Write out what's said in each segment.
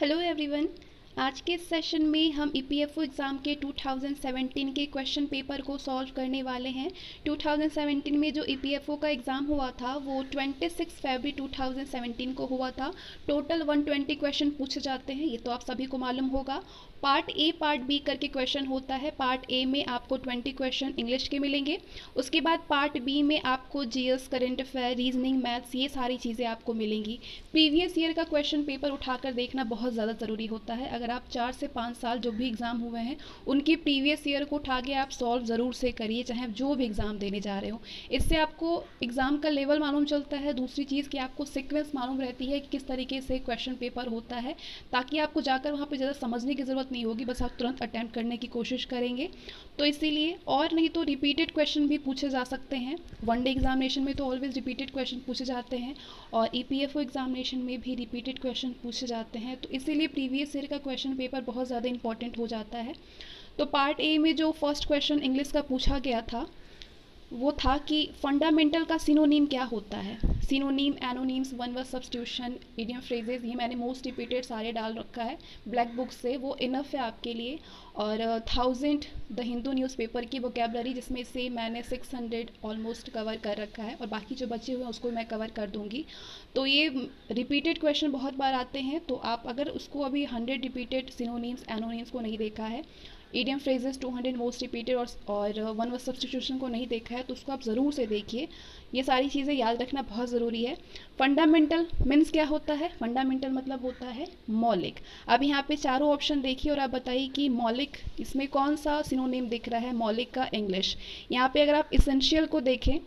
Hello everyone. आज के session में हम ईपीएफओ एग्ज़ाम के 2017 के क्वेश्चन पेपर को सॉल्व करने वाले हैं। 2017 में जो ईपीएफओ का एग्ज़ाम हुआ था वो 26 फरवरी 2017 को हुआ था। टोटल 120 क्वेश्चन पूछे जाते हैं, ये तो आप सभी को मालूम होगा। पार्ट ए पार्ट बी करके क्वेश्चन होता है। पार्ट ए में आपको 20 क्वेश्चन इंग्लिश के मिलेंगे। उसके बाद पार्ट बी में आपको GS, current affair, reasoning, maths, ये सारी चीज़ें आपको मिलेंगी। प्रीवियस ईयर का क्वेश्चन पेपर उठाकर देखना बहुत ज़्यादा ज़रूरी होता है। अगर आप 4 से 5 साल जो भी एग्ज़ाम हुए हैं उनकी प्रीवियस ईयर को उठा के आप सॉल्व ज़रूर से करिए, चाहे आप जो भी एग्ज़ाम देने जा रहे हो। इससे आपको एग्ज़ाम का लेवल मालूम चलता है। दूसरी चीज़ कि आपको सीक्वेंस मालूम रहती है कि किस तरीके से क्वेश्चन पेपर होता है, ताकि आपको जाकर वहाँ पर ज़्यादा समझने की ज़रूरत नहीं होगी, बस आप तुरंत अटैम्प्ट करने की कोशिश करेंगे। तो इसीलिए, और नहीं तो रिपीटेड क्वेश्चन भी पूछे जा सकते हैं। वनडे एग्जामिनेशन में तो ऑलवेज रिपीटेड क्वेश्चन पूछे जाते हैं और ईपीएफओ एग्जामिनेशन में भी रिपीटेड क्वेश्चन पूछे जाते हैं। तो इसीलिए प्रीवियस ईयर का क्वेश्चन पेपर बहुत ज़्यादा इंपॉर्टेंट हो जाता है। तो पार्ट ए में जो फर्स्ट क्वेश्चन इंग्लिश का पूछा गया था वो था कि फंडामेंटल का सिनोनीम क्या होता है। Synonym, antonyms, one word substitution, idiom phrases, ये मैंने मोस्ट रिपीटेड सारे डाल रखा है ब्लैक बुक से, वो इनफ है आपके लिए। और 1000 द हिंदू न्यूज़पेपर की वोकेबलरी, जिसमें से मैंने 600 ऑलमोस्ट कवर कर रखा है और बाकी जो बचे हुए हैं उसको मैं कवर कर दूंगी। तो ये रिपीटेड क्वेश्चन बहुत बार आते हैं, तो आप अगर उसको अभी 100 रिपीटेड सिनोनीम्स, एनोनीम्स को नहीं देखा है, इडियम फ्रेजेस 200 मोस्ट रिपीटेड और वन वर्ड सब्स्टिट्यूशन को नहीं देखा है, तो उसको आप ज़रूर से देखिए। ये सारी चीज़ें याद रखना बहुत ज़रूरी है। फंडामेंटल मीन्स क्या होता है? फंडामेंटल मतलब होता है मौलिक। अब यहाँ पे चारों ऑप्शन देखिए और आप बताइए कि मौलिक इसमें कौन सा सिनोनिम दिख रहा है मौलिक का इंग्लिश। यहाँ पे अगर आप इसेंशियल को देखें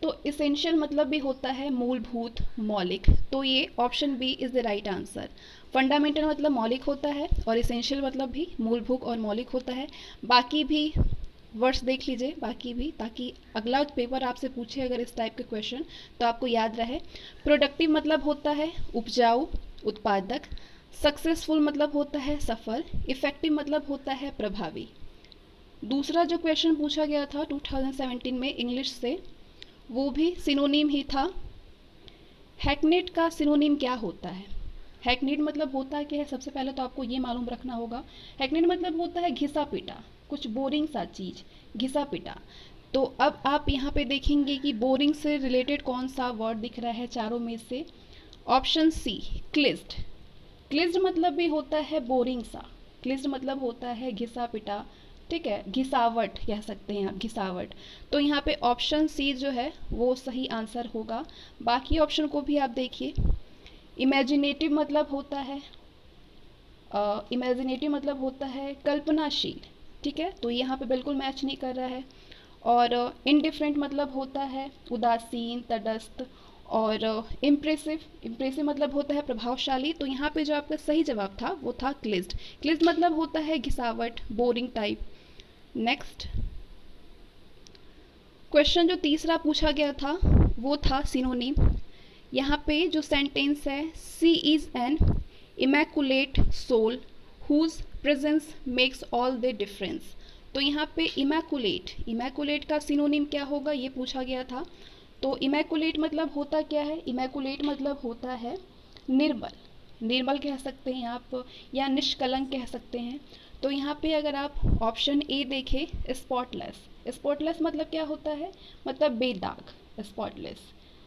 तो इसेंशियल मतलब भी होता है मूलभूत, मौलिक। तो ये option B is the right answer. Fundamental मतलब मौलिक होता है और इसेंशियल मतलब भी मूलभूत और मौलिक होता है। बाकी भी वर्ड्स देख लीजिए, बाकी भी, ताकि अगला पेपर आपसे पूछे अगर इस टाइप के क्वेश्चन तो आपको याद रहे। प्रोडक्टिव मतलब होता है उपजाऊ, उत्पादक। सक्सेसफुल मतलब होता है सफल। इफेक्टिव मतलब होता है प्रभावी। दूसरा जो क्वेश्चन पूछा गया था 2017 में इंग्लिश से, वो भी सिनोनिम ही था। हैकनेट का सिनोनिम क्या होता है? हैकनेट मतलब होता क्या है? सबसे पहले तो आपको ये मालूम रखना होगा। हैकनेट मतलब होता है घिसा पिटा, कुछ बोरिंग सा चीज़, घिसा पिटा। तो अब आप यहाँ पे देखेंगे कि बोरिंग से रिलेटेड कौन सा वर्ड दिख रहा है चारों में से। Option C, क्लिज्ड। क्लिज्ड मतलब भी होता है बोरिंग सा, क्लिज्ड मतलब होता है घिसा पिटा, ठीक है, घिसावट कह सकते हैं आप, घिसावट। तो यहाँ पे ऑप्शन सी जो है वो सही आंसर होगा। बाकी ऑप्शन को भी आप देखिए। इमेजिनेटिव मतलब होता है इमेजिनेटिव मतलब होता है कल्पनाशील, ठीक है, तो यहाँ पे बिल्कुल मैच नहीं कर रहा है। और इनडिफरेंट मतलब होता है उदासीन, तटस्थ। और इम्प्रेसिव, इम्प्रेसिव मतलब होता है प्रभावशाली। तो यहाँ पे जो आपका सही जवाब था वो था क्लिज्ड। क्लिज्ड मतलब होता है घिसावट, बोरिंग टाइप। नेक्स्ट क्वेश्चन जो तीसरा पूछा गया था वो था सिनोनिम। यहाँ पे जो सेंटेंस है, she is an immaculate soul whose presence makes all the difference. तो यहाँ पे इमैकुलेट, इमैकुलेट का सिनोनिम क्या होगा ये पूछा गया था। तो इमैकुलेट मतलब होता क्या है? इमैकुलेट मतलब होता है निर्मल, निर्मल कह सकते हैं आप, या निष्कलंक कह सकते हैं। तो यहाँ पे अगर आप ऑप्शन ए देखें, स्पॉटलेस। स्पॉटलेस मतलब क्या होता है? मतलब बेदाग, स्पॉटलेस,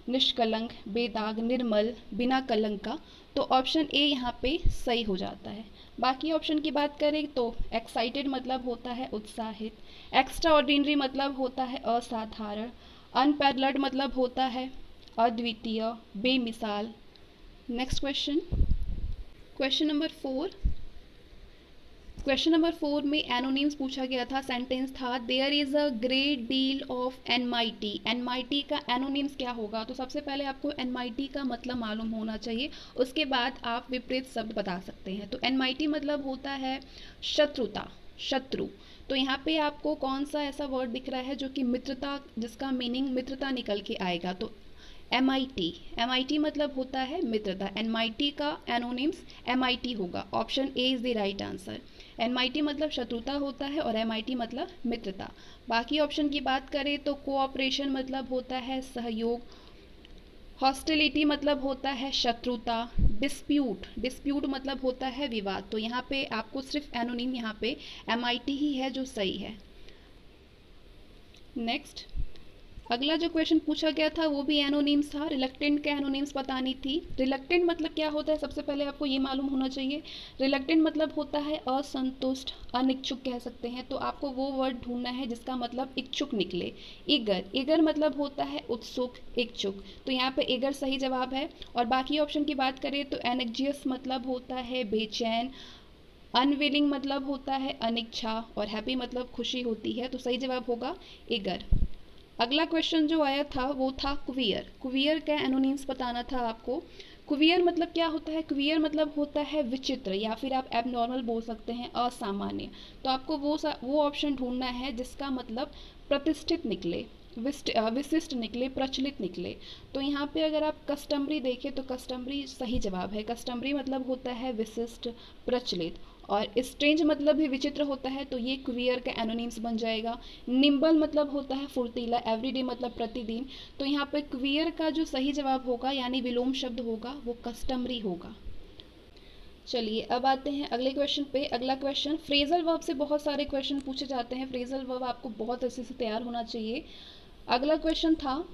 निष्कलंक, बेदाग, निर्मल, बिना कलंक का। तो ऑप्शन ए यहाँ पे सही हो जाता है। बाकी ऑप्शन की बात करें तो एक्साइटेड मतलब होता है उत्साहित, एक्स्ट्रा ऑर्डिनरी मतलब होता है असाधारण, अनपैरेलल्ड मतलब होता है अद्वितीय, बेमिसाल। Next question, question number 4। Question number 4 में एनोनिम्स पूछा गया था। सेंटेंस था there is a great deal of enmity. Enmity का एनोनिम्स क्या होगा? तो सबसे पहले आपको एनमाइटी का मतलब मालूम होना चाहिए, उसके बाद आप विपरीत शब्द बता सकते हैं। तो एनमाइटी मतलब होता है शत्रुता, शत्रु। तो यहाँ पे आपको कौन सा ऐसा वर्ड दिख रहा है जो कि मित्रता, जिसका मीनिंग मित्रता निकल के आएगा? तो M I T, M I T मतलब होता है मित्रता। एम आई टी का एनोनिम्स एम आई टी होगा। Option A is the right answer. M I T मतलब शत्रुता होता है और एम आई टी मतलब मित्रता। बाकी ऑप्शन की बात करें तो कोऑपरेशन मतलब होता है सहयोग, हॉस्टिलिटी मतलब होता है शत्रुता। डिस्प्यूट मतलब होता है विवाद। तो यहाँ पे आपको सिर्फ एनोनिम यहाँ पे MIT ही है जो सही है। नेक्स्ट, अगला जो क्वेश्चन पूछा गया था वो भी एनोनिम्स था। रिलक्टेंट के एनोनिम्स बतानी थी। रिलक्टेंट मतलब क्या होता है, सबसे पहले आपको ये मालूम होना चाहिए। रिलक्टेंट मतलब होता है असंतुष्ट, अनिच्छुक कह सकते हैं। तो आपको वो वर्ड ढूंढना है जिसका मतलब इच्छुक निकले। ईगर मतलब होता है उत्सुक, इच्छुक। तो यहाँ पे ईगर सही जवाब है। और बाकी ऑप्शन की बात करें तो एनेक्जियस मतलब होता है बेचैन, अनविलिंग मतलब होता है अनिच्छा, और हैप्पी मतलब खुशी होती है। तो सही जवाब होगा ईगर। अगला क्वेश्चन जो आया था वो था क्वियर। क्वियर का एनोनिम्स बताना था आपको। क्वियर मतलब क्या होता है, क्वियर मतलब होता है विचित्र, या फिर आप एबनॉर्मल बोल सकते हैं, असामान्य। तो आपको वो ऑप्शन ढूंढना है जिसका मतलब प्रतिष्ठित निकले, विशिष्ट निकले, प्रचलित निकले। तो यहाँ पे अगर आप कस्टमरी देखें तो कस्टमरी सही जवाब है। कस्टमरी मतलब होता है विशिष्ट, प्रचलित। और स्ट्रेंज मतलब भी विचित्र होता है, तो ये क्वियर का एनोनिम्स बन जाएगा। निम्बल मतलब होता है फुर्तीला, एवरीडे मतलब प्रतिदिन। तो यहाँ पे क्वियर का जो सही जवाब होगा यानी विलोम शब्द होगा वो कस्टमरी होगा। चलिए अब आते हैं अगले क्वेश्चन पे। अगला क्वेश्चन, फ्रेजल वर्ब से बहुत सारे क्वेश्चन पूछे जाते हैं। फ्रेजल वर्ब आपको बहुत अच्छे से तैयार होना चाहिए। अगला क्वेश्चन था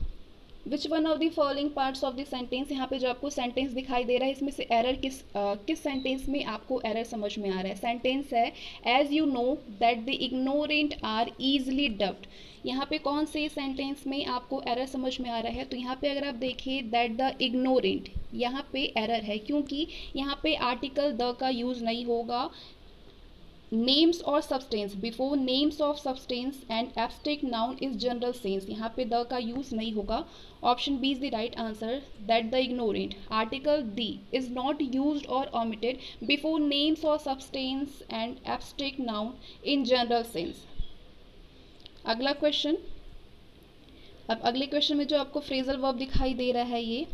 which one of the following parts of the sentence. यहाँ पे जो आपको सेंटेंस दिखाई दे रहा है इसमें से एरर किस सेंटेंस में आपको एरर समझ में आ रहा है। सेंटेंस है as you know that the ignorant are easily dubbed. यहाँ पे कौन से सेंटेंस में आपको एरर समझ में आ रहा है, तो यहाँ पे अगर आप देखें दैट द इग्नोरेंट, यहाँ पे एरर है क्योंकि यहाँ पे आर्टिकल द का यूज़ नहीं होगा। नेम्स और substance, before names of substance and abstract noun is general sense, यहाँ पे द का यूज नहीं होगा। Option B is the right answer, that the ignorant article the is not used और omitted बिफोर नेम्स और substance and abstract noun in general sense. अगला question, अब अगले क्वेश्चन में जो आपको फ्रेजल वर्ब दिखाई दे रहा है ये,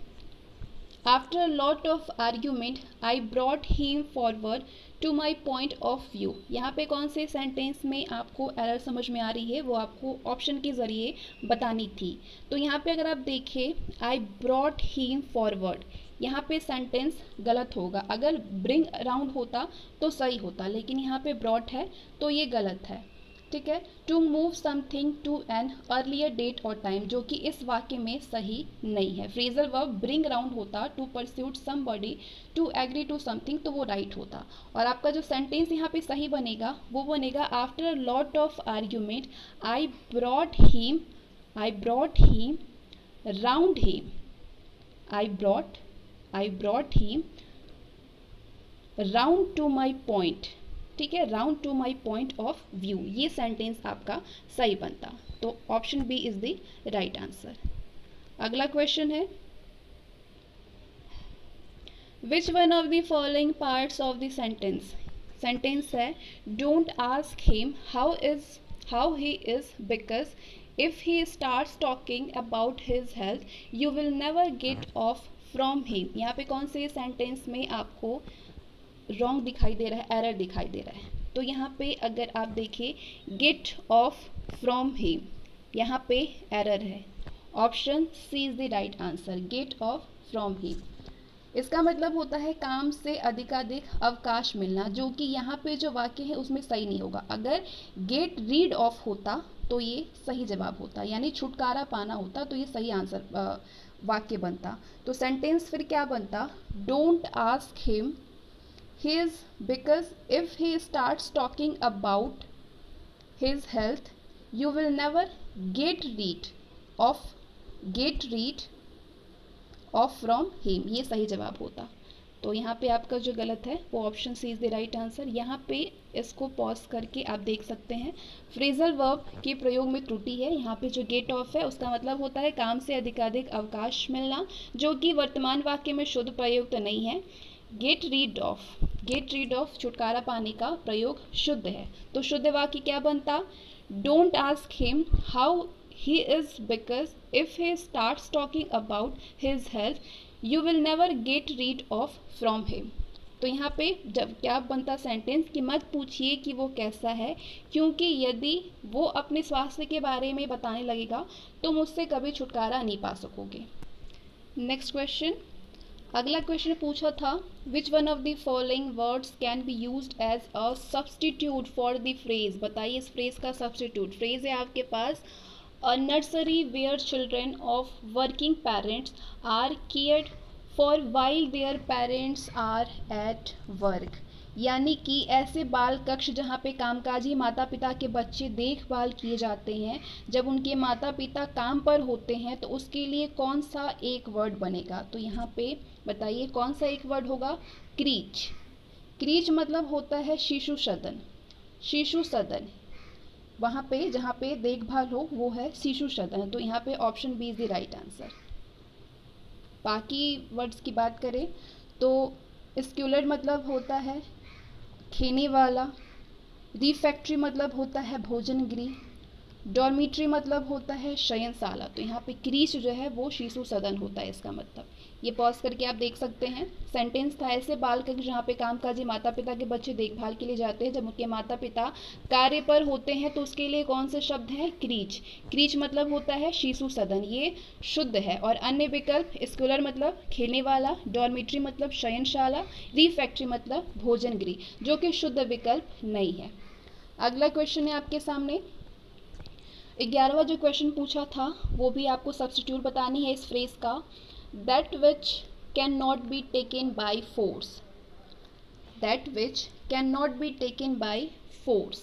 after a lot of argument I brought him forward to my point of view. यहाँ पे कौन से सेंटेंस में आपको एरर समझ में आ रही है वो आपको ऑप्शन के ज़रिए बतानी थी। तो यहाँ पे अगर आप देखें आई ब्रॉट हिम फॉरवर्ड, यहाँ पे सेंटेंस गलत होगा। अगर ब्रिंग अराउंड होता तो सही होता, लेकिन यहाँ पे ब्रॉट है तो ये गलत है। ठीक है, to move something to an earlier date और टाइम, जो कि इस वाक्य में सही नहीं है। फ्रेजल वर्ब ब्रिंग अराउंड होता, to pursuit somebody, to agree to something, तो वो राइट होता। और आपका जो सेंटेंस यहाँ पे सही बनेगा वो बनेगा after a lot of argument I brought him round him, I brought him round to my point. ठीक है, round to my point of view, ये सेंटेंस आपका सही बनता। तो option B is the right answer. अगला क्वेश्चन है which one of the following parts of the sentence. Sentence है don't ask him how he is because if he starts talking about his health you will never get off from him. यहाँ पे कौन से sentence में आपको wrong दिखाई दे रहा है, एरर दिखाई दे रहा है। तो यहाँ पे अगर आप देखिए गेट ऑफ फ्रॉम हिम, यहाँ पे एरर है। Option C is the right answer, get off from him. इसका मतलब होता है काम से अधिकाधिक अवकाश मिलना, जो कि यहाँ पे जो वाक्य है उसमें सही नहीं होगा। अगर गेट रीड ऑफ होता तो ये सही जवाब होता, यानी छुटकारा पाना होता, तो ये सही आंसर वाक्य बनता। तो सेंटेंस फिर क्या बनता, don't ask him his because if he starts talking about his health you will never get rid of from him, ये सही जवाब होता। तो यहाँ पे आपका जो गलत है वो option C is the right answer. यहाँ पे इसको पॉज करके आप देख सकते हैं फ्रेजल वर्ब के प्रयोग में त्रुटि है। यहाँ पे जो गेट ऑफ है उसका मतलब होता है काम से अधिकाधिक अवकाश मिलना, जो कि वर्तमान वाक्य में शुद्ध प्रयोग तो नहीं है। गेट रीड ऑफ छुटकारा पाने का प्रयोग शुद्ध है। तो शुद्ध वाक्य क्या बनता, don't ask him how he is because if he starts talking about his health you will never get rid of from him. तो यहाँ पे जब क्या बनता सेंटेंस कि मत पूछिए कि वो कैसा है, क्योंकि यदि वो अपने स्वास्थ्य के बारे में बताने लगेगा तो मुझसे कभी छुटकारा नहीं पा सकोगे। नेक्स्ट क्वेश्चन, अगला क्वेश्चन पूछा था which one of the following words can be used as a substitute for the phrase. बताइए इस फ्रेज का सब्सटीट्यूट। फ्रेज है आपके पास a nursery where children of working parents are cared for while their parents are at work. यानी कि ऐसे बाल कक्ष जहाँ पे कामकाजी माता पिता के बच्चे देखभाल किए जाते हैं जब उनके माता पिता काम पर होते हैं, तो उसके लिए कौन सा एक वर्ड बनेगा। तो यहाँ पे बताइए कौन सा एक वर्ड होगा। क्रीच। क्रीच मतलब होता है शिशु सदन। शिशु सदन वहाँ पे जहाँ पे देखभाल हो वो है शिशु सदन। तो यहाँ पे option B is the right answer. बाकी वर्ड्स की बात करें तो स्क्यूलर मतलब होता है खेने वाला, रिफैक्ट्री मतलब होता है भोजन गृह, डॉर्मिट्री मतलब होता है शयनशाला। तो यहाँ पे क्रीच जो है वो शिशु सदन होता है इसका मतलब। ये पॉज करके आप देख सकते हैं। सेंटेंस था ऐसे बाल कक्ष जहाँ पे कामकाजी माता पिता के बच्चे देखभाल के लिए जाते हैं जब उनके माता पिता कार्य पर होते हैं, तो उसके लिए कौन से शब्द हैं। क्रीच। क्रीच मतलब होता है शिशु सदन, ये शुद्ध है। और अन्य विकल्प स्कूलर मतलब खेलने वाला, डॉर्मिट्री मतलब शयनशाला, रिफैक्ट्री मतलब भोजन गृह, जो कि शुद्ध विकल्प नहीं है। अगला क्वेश्चन है आपके सामने 11वां जो क्वेश्चन पूछा था वो भी आपको सब्स्टिट्यूट बतानी है इस फ्रेज का। That which can not be taken by force. That which can not be taken by force,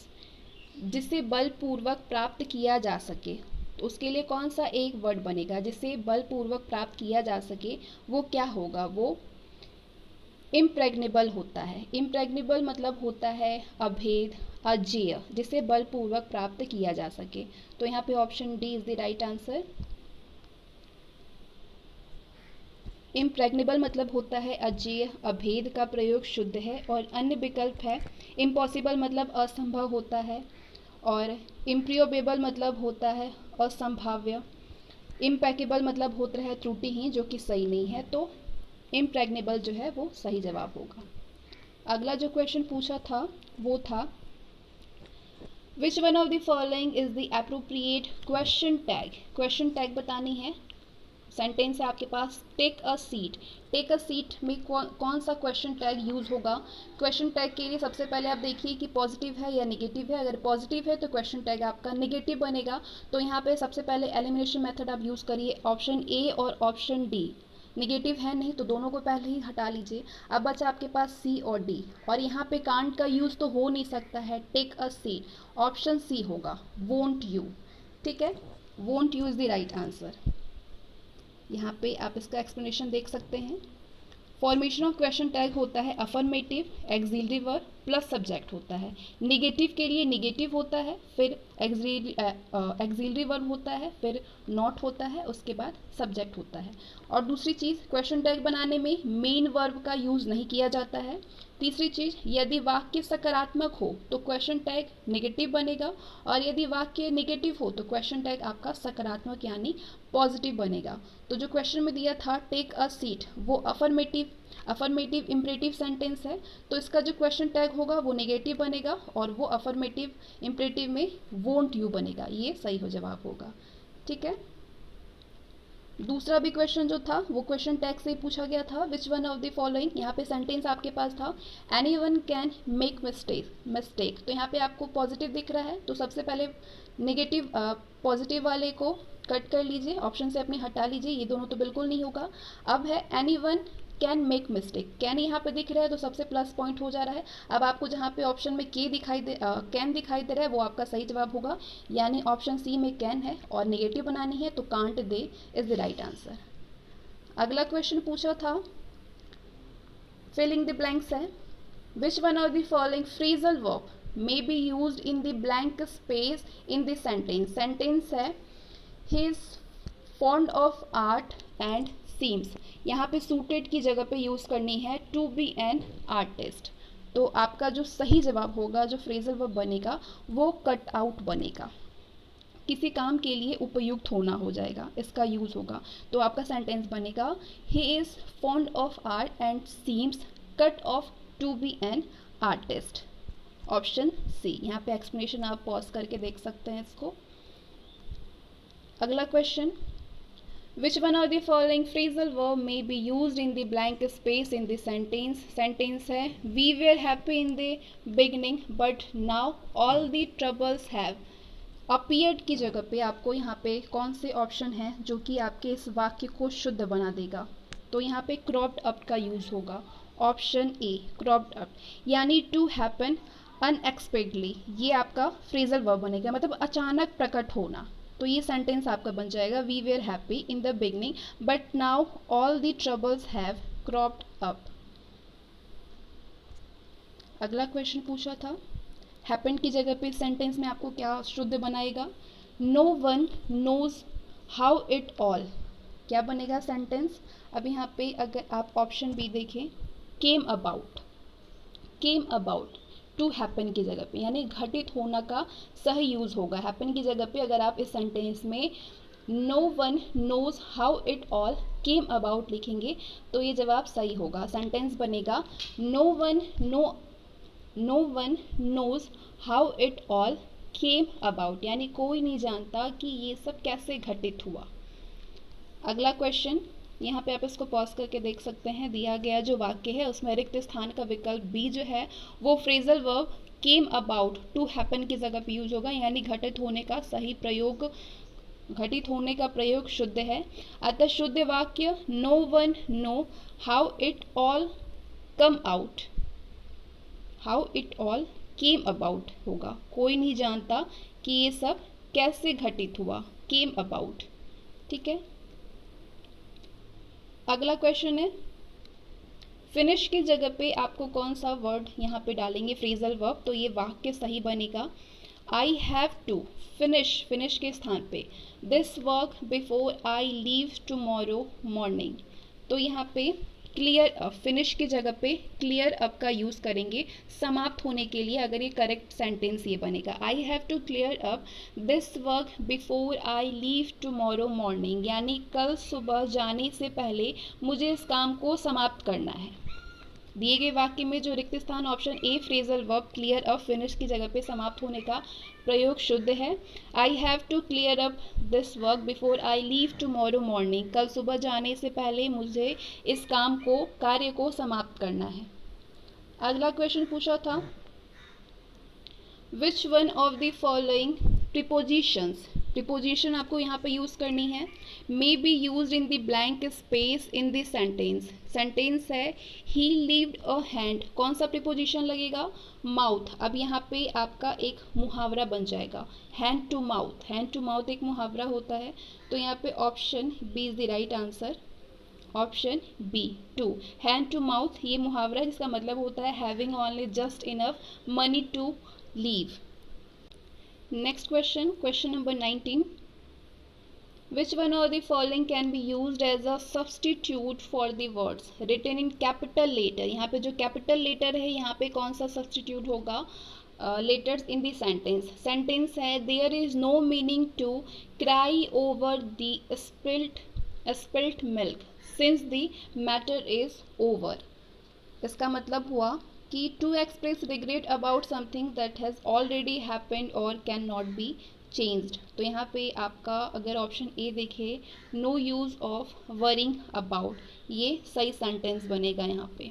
जिसे बलपूर्वक प्राप्त किया जा सके। तो उसके लिए कौन सा एक वर्ड बनेगा जिसे बलपूर्वक प्राप्त किया जा सके, वो क्या होगा। वो इम्प्रेग्नेबल होता है। इम्प्रेग्नेबल मतलब होता है अभेद, अजेय, जिसे बलपूर्वक प्राप्त किया जा सके। तो यहाँ पे option D is the right answer. Impregnable मतलब होता है अजेय, अभेद का प्रयोग शुद्ध है। और अन्य विकल्प है इम्पॉसिबल मतलब असंभव होता है, और इम्प्रियोबेबल मतलब होता है असंभाव्य, इम्पैकेबल मतलब होता है त्रुटिहीन जो कि सही नहीं है। तो इम्प्रेग्नेबल जो है वो सही जवाब होगा। अगला जो क्वेश्चन पूछा था वो था which one of the following is the appropriate question tag. Question tag बतानी है। सेंटेंस है आपके पास take a seat. Take a seat में कौन सा क्वेश्चन टैग यूज होगा। क्वेश्चन टैग के लिए सबसे पहले आप देखिए कि पॉजिटिव है या नेगेटिव है। अगर पॉजिटिव है तो क्वेश्चन टैग आपका नेगेटिव बनेगा। तो यहाँ पे सबसे पहले एलिमिनेशन मेथड आप यूज करिए, ऑप्शन ए और ऑप्शन डी। निगेटिव है नहीं तो दोनों को पहले ही हटा लीजिए। अब बचा आपके पास सी और डी, और यहाँ पे कांट का यूज तो हो नहीं सकता है। Take a seat option C होगा, वोंट यू। ठीक है, won't you is the right answer. यहाँ पे आप इसका एक्सप्लेनेशन देख सकते हैं। फॉर्मेशन ऑफ क्वेश्चन टैग होता है affirmative, axillary verb plus subject होता है। निगेटिव के लिए निगेटिव होता है, फिर एक्सिलरी वर्ब होता है, फिर नॉट होता है, उसके बाद सब्जेक्ट होता है। और दूसरी चीज़ क्वेश्चन टैग बनाने में मेन वर्ब का यूज़ नहीं किया जाता है। तीसरी चीज़ यदि वाक्य सकारात्मक हो तो क्वेश्चन टैग नेगेटिव बनेगा, और यदि वाक्य नेगेटिव हो तो क्वेश्चन टैग आपका सकारात्मक यानी पॉजिटिव बनेगा। तो जो क्वेश्चन में दिया था टेक अ सीट वो अफर्मेटिव इम्परेटिव सेंटेंस है, तो इसका जो क्वेश्चन टैग होगा वो नेगेटिव बनेगा, और वो अफर्मेटिव इम्परेटिव में वोंट यू बनेगा। ये सही हो जवाब होगा। ठीक है, दूसरा भी क्वेश्चन जो था वो क्वेश्चन टैग से ही पूछा गया था। Which one of the following, यहाँ पे सेंटेंस आपके पास था any one can make mistake. तो यहाँ पे आपको पॉजिटिव दिख रहा है, तो सबसे पहले नेगेटिव पॉजिटिव वाले को कट कर लीजिए, ऑप्शन से अपने हटा लीजिए, ये दोनों तो बिल्कुल नहीं होगा। अब है any one can make mistake. Can यहाँ पे दिख रहा है तो सबसे प्लस पॉइंट हो जा रहा है। अब आपको जहाँ पे ऑप्शन में कैन दिखाई दे रहा है वो आपका सही जवाब होगा, यानी ऑप्शन सी में कैन है। और नेगेटिव बनानी है तो can't they is the right answer. अगला क्वेश्चन पूछा था फिलिंग द ब्लैंक्स है। Which one of the following phrasal verb may be used in the blank space in the sentence. Sentence है he is fond of art and seems. यहाँ पे suited की जगह पे यूज़ करनी है टू बी एन आर्टिस्ट। तो आपका जो सही जवाब होगा, जो फ्रेजल वर्ब बनेगा वो कट आउट बनेगा, किसी काम के लिए उपयुक्त होना हो जाएगा, इसका यूज़ होगा। तो आपका सेंटेंस बनेगा he is fond of art and seems cut off to be an artist. Option C. यहाँ पे एक्सप्लेनेशन आप पॉज करके देख सकते हैं इसको। अगला question Which one of the following phrasal verb may be used in the blank space in the sentence? Sentence है we were happy in the beginning but now all the troubles have appeared की जगह पे आपको यहाँ पे कौन से option है जो कि आपके इस वाक्य को शुद्ध बना देगा? तो यहाँ पे क्रॉप्ड अप का यूज होगा। ऑप्शन ए क्रॉप्ड अप, यानी टू हैपन अनएक्सपेक्टेडली, ये आपका फ्रेजल वर्ब बनेगा, मतलब अचानक प्रकट होना। तो ये सेंटेंस आपका बन जाएगा we were happy in the beginning but now all the troubles have cropped up. अगला क्वेश्चन पूछा था हैपेंड की जगह पे सेंटेंस में आपको क्या शुद्ध बनाएगा? No one knows how it all, क्या बनेगा सेंटेंस? अब यहाँ पे अगर आप ऑप्शन बी देखें, came about, came about to happen की जगह पे, यानी घटित होना का सही यूज होगा। हैपन की जगह पे अगर आप इस सेंटेंस में no one knows how it all came about लिखेंगे तो ये जवाब सही होगा। सेंटेंस बनेगा no one knows how it all came about, यानी कोई नहीं जानता कि ये सब कैसे घटित हुआ। अगला क्वेश्चन, यहाँ पे आप इसको पॉज करके देख सकते हैं, दिया गया जो वाक्य है उसमें रिक्त स्थान का विकल्प बी जो है वो phrasal verb came about to happen की जगह पे यूज होगा, यानी घटित होने का सही प्रयोग, घटित होने का प्रयोग शुद्ध है। अतः शुद्ध वाक्य no one know how it all come out, how it all came about होगा, कोई नहीं जानता कि ये सब कैसे घटित हुआ, केम अबाउट। ठीक है, अगला क्वेश्चन है फिनिश की जगह पे आपको कौन सा वर्ड यहाँ पे डालेंगे फ्रेजल वर्ब, तो ये वाक्य सही बनेगा I have to finish, finish के स्थान पे this work before I leave tomorrow morning. तो यहाँ पे क्लियर अप, फिनिश की जगह पे क्लियर अप का यूज़ करेंगे समाप्त होने के लिए, अगर ये करेक्ट सेंटेंस ये बनेगा I have to clear up this work before I leave tomorrow morning, यानी कल सुबह जाने से पहले मुझे इस काम को समाप्त करना है। दिए गए वाक्य में जो रिक्त स्थान option A phrasal verb clear up finish की जगह पे समाप्त होने का प्रयोग शुद्ध है। I have to clear up this work before I leave tomorrow morning, कल सुबह जाने से पहले मुझे इस काम को, कार्य को समाप्त करना है। अगला क्वेश्चन पूछा था which one of the following prepositions, preposition आपको यहाँ पे यूज करनी है, may be use in the blank space in the sentence. Sentence है ही लीव्ड अ हैंड, कौन सा प्रीपोजिशन लगेगा? माउथ। अब यहाँ पे आपका एक मुहावरा बन जाएगा hand to mouth, hand to mouth एक मुहावरा होता है, तो यहाँ पे option B is the right answer. Option B to hand to mouth ये मुहावरा है जिसका मतलब होता है having only just enough money to live. Next question, question number 19. Which one of the following can be used as a substitute for the words written in capital letter? यहाँ पे जो capital letter है यहाँ पे कौन सा substitute होगा? Letters in the sentence. Sentence है there is no meaning to cry over the spilt milk since the matter is over. इसका मतलब हुआ कि to express regret about something that has already happened और कैन नॉट बी चेंज्ड। तो यहाँ पे आपका अगर ऑप्शन ए देखे no use of worrying about, ये सही सेंटेंस बनेगा। यहाँ पे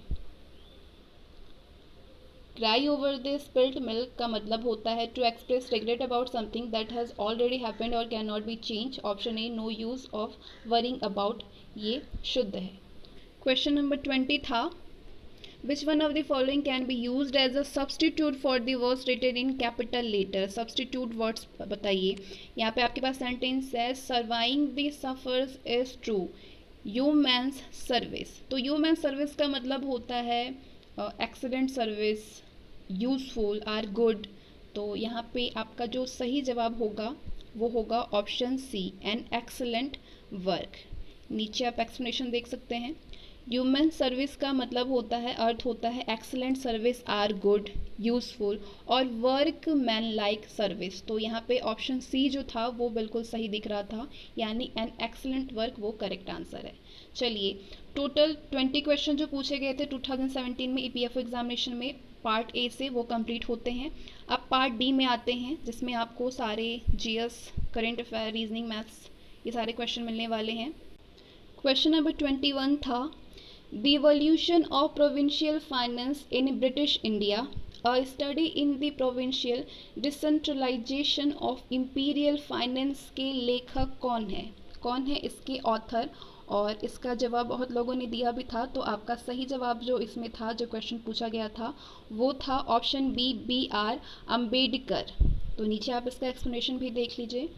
cry over the spilt milk का मतलब होता है to express regret about something that has already happened और can not be change. Option A no use of worrying about ये शुद्ध है। क्वेश्चन नंबर 20 था Which one of the following can be used as a substitute for the words written in capital letter? Substitute words बताइए। यहाँ पे आपके पास sentence है surviving the suffers is true, humans service। तो humans service का मतलब होता है excellent service, useful or good। तो यहाँ पे आपका जो सही जवाब होगा वो होगा option C an excellent work। नीचे आप एक्सप्लेनेशन देख सकते हैं। ह्यूमन सर्विस का मतलब होता है, अर्थ होता है excellent service or good, useful और वर्क मैन लाइक सर्विस। तो यहाँ पे ऑप्शन सी जो था वो बिल्कुल सही दिख रहा था, यानी एन एक्सलेंट वर्क वो करेक्ट आंसर है। चलिए टोटल 20 क्वेश्चन जो पूछे गए थे 2017 में ईपीएफओ एग्जामिनेशन में पार्ट ए से वो कंप्लीट होते हैं। अब पार्ट डी में आते हैं जिसमें आपको सारे GS, current affair, reasoning, maths ये सारे क्वेश्चन मिलने वाले हैं। क्वेश्चन नंबर 21 था the evolution of provincial finance in British India, a study in the provincial decentralisation of imperial finance के लेखक कौन है इसके ऑथर। और इसका जवाब बहुत लोगों ने दिया भी था, तो आपका सही जवाब जो इसमें था, जो क्वेश्चन पूछा गया था, वो था ऑप्शन बी आर अम्बेडकर। तो नीचे आप इसका एक्सप्लेनेशन भी देख लीजिए।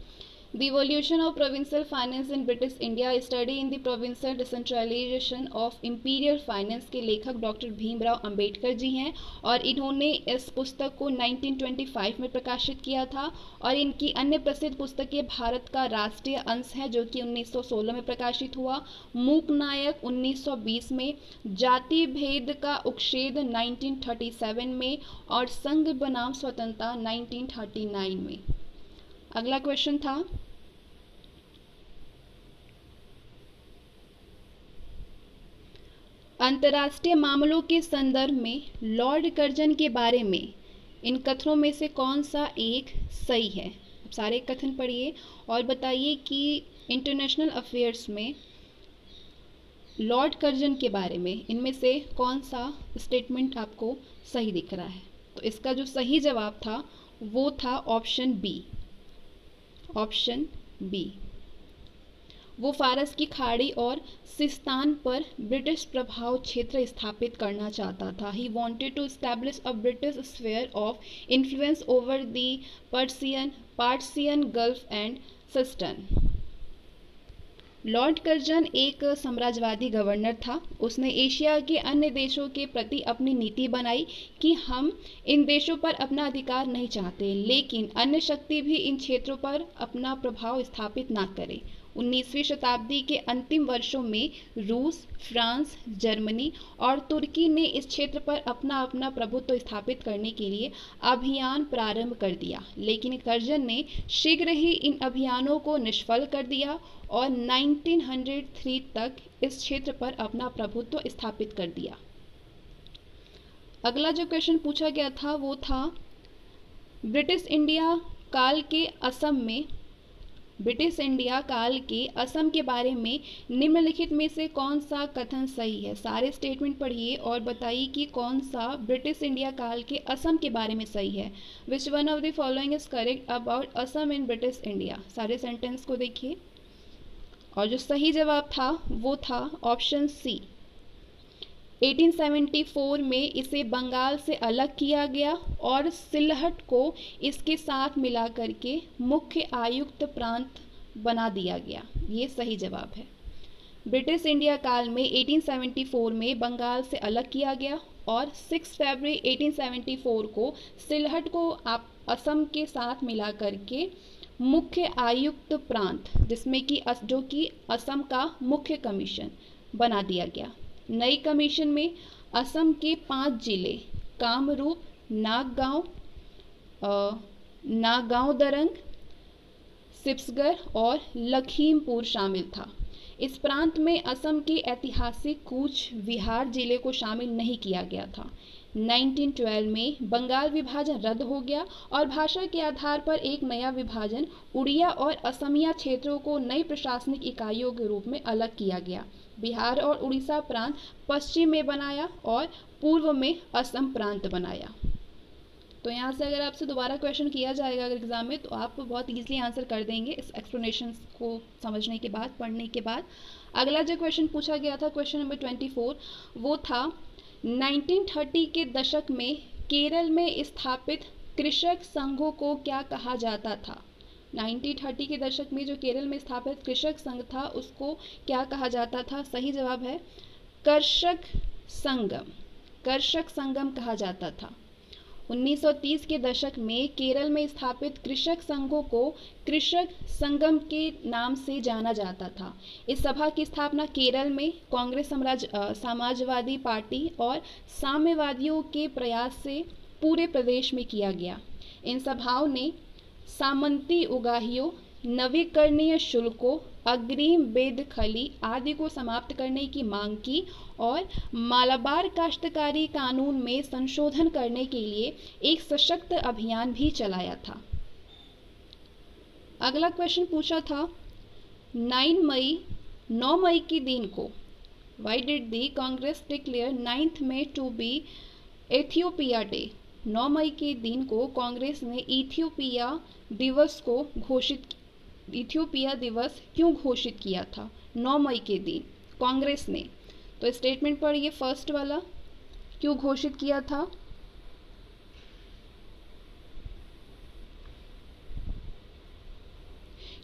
The evolution of provincial finance in British India, study in the provincial decentralisation of imperial finance के लेखक डॉक्टर भीमराव अंबेडकर जी हैं, और इन्होंने इस पुस्तक को 1925 में प्रकाशित किया था। और इनकी अन्य प्रसिद्ध पुस्तकें भारत का राष्ट्रीय अंश है जो कि 1916 में प्रकाशित हुआ, मूक नायक 1920 में, जाति भेद का उच्छेद 1937 में, और संघ बनाम स्वतंत्रता 1939 में। अगला क्वेश्चन था अंतर्राष्ट्रीय मामलों के संदर्भ में लॉर्ड कर्जन के बारे में इन कथनों में से कौन सा एक सही है। अब सारे कथन पढ़िए और बताइए कि इंटरनेशनल अफेयर्स में लॉर्ड कर्जन के बारे में इनमें से कौन सा स्टेटमेंट आपको सही दिख रहा है। तो इसका जो सही जवाब था वो था ऑप्शन बी। वो फारस की खाड़ी और सिस्तान पर ब्रिटिश प्रभाव क्षेत्र स्थापित करना चाहता था। He wanted to establish a British sphere of influence over the Persian Gulf and Seistan. Lord Curzon एक साम्राज्यवादी गवर्नर था। उसने एशिया के अन्य देशों के प्रति अपनी नीति बनाई कि हम इन देशों पर अपना अधिकार नहीं चाहते, लेकिन अन्य शक्ति भी इन क्षेत्रों पर अपना प्रभाव स्थापित ना करे। 19वीं शताब्दी के अंतिम वर्षों में रूस, फ्रांस, जर्मनी और तुर्की ने इस क्षेत्र पर अपना अपना प्रभुत्व स्थापित करने के लिए अभियान प्रारंभ कर दिया, लेकिन कर्जन ने शीघ्र ही इन अभियानों को निष्फल कर दिया और 1903 तक इस क्षेत्र पर अपना प्रभुत्व स्थापित कर दिया। अगला जो क्वेश्चन पूछा गया था वो था ब्रिटिश इंडिया काल के असम के बारे में निम्नलिखित में से कौन सा कथन सही है। सारे स्टेटमेंट पढ़िए और बताइए कि कौन सा ब्रिटिश इंडिया काल के असम के बारे में सही है। Which one of the following is correct about Assam in British India. सारे सेंटेंस को देखिए और जो सही जवाब था वो था ऑप्शन सी। 1874 में इसे बंगाल से अलग किया गया और सिलहट को इसके साथ मिला करके मुख्य आयुक्त प्रांत बना दिया गया। ये सही जवाब है। ब्रिटिश इंडिया काल में 1874 में बंगाल से अलग किया गया और 6 फरवरी 1874 को सिलहट को असम के साथ मिला करके मुख्य आयुक्त प्रांत, जिसमें कि जो कि असम का मुख्य कमीशन बना दिया गया। नई कमीशन में असम के 5 जिले कामरूप, नागांव दरंग, सिपसगर और लखीमपुर शामिल था। इस प्रांत में असम के ऐतिहासिक कूच विहार जिले को शामिल नहीं किया गया था। 1912 में बंगाल विभाजन रद्द हो गया और भाषा के आधार पर एक नया विभाजन उड़िया और असमिया क्षेत्रों को नई प्रशासनिक इकाइयों के रूप में अलग किया गया। बिहार और उड़ीसा प्रांत पश्चिम में बनाया और पूर्व में असम प्रांत बनाया। तो यहाँ से अगर आपसे दोबारा क्वेश्चन किया जाएगा अगर एग्जाम में, तो आप बहुत इजीली आंसर कर देंगे इस एक्सप्लेनेशन को समझने के बाद, पढ़ने के बाद। अगला जो क्वेश्चन पूछा गया था, क्वेश्चन नंबर 24, वो था 1930 के दशक में केरल में स्थापित कृषक संघों को क्या कहा जाता था। 1930 के दशक में जो केरल में स्थापित कृषक संघ था उसको क्या कहा जाता था। सही जवाब है कर्षक संगम कहा जाता था। 1930 के दशक में केरल में स्थापित कृषक संघों को कृषक संगम के नाम से जाना जाता था। इस सभा की स्थापना केरल में कांग्रेस समाजवादी पार्टी और साम्यवादियों के प्रयास से पूरे प्रदेश में किया गया। इन सभाओं ने सामंती उगाहियों, नवीकरणीय शुल्कों, अग्रिम बेदखली आदि को समाप्त करने की मांग की और मालाबार काश्तकारी कानून में संशोधन करने के लिए एक सशक्त अभियान भी चलाया था। अगला क्वेश्चन पूछा था 9 मई 9 मई के दिन को why did the Congress declare 9 May to be Ethiopia day? 9 मई के दिन को कांग्रेस ने इथियोपिया दिवस क्यों घोषित किया था 9 मई के दिन कांग्रेस ने? तो स्टेटमेंट पढ़िए फर्स्ट वाला, क्यों घोषित किया था?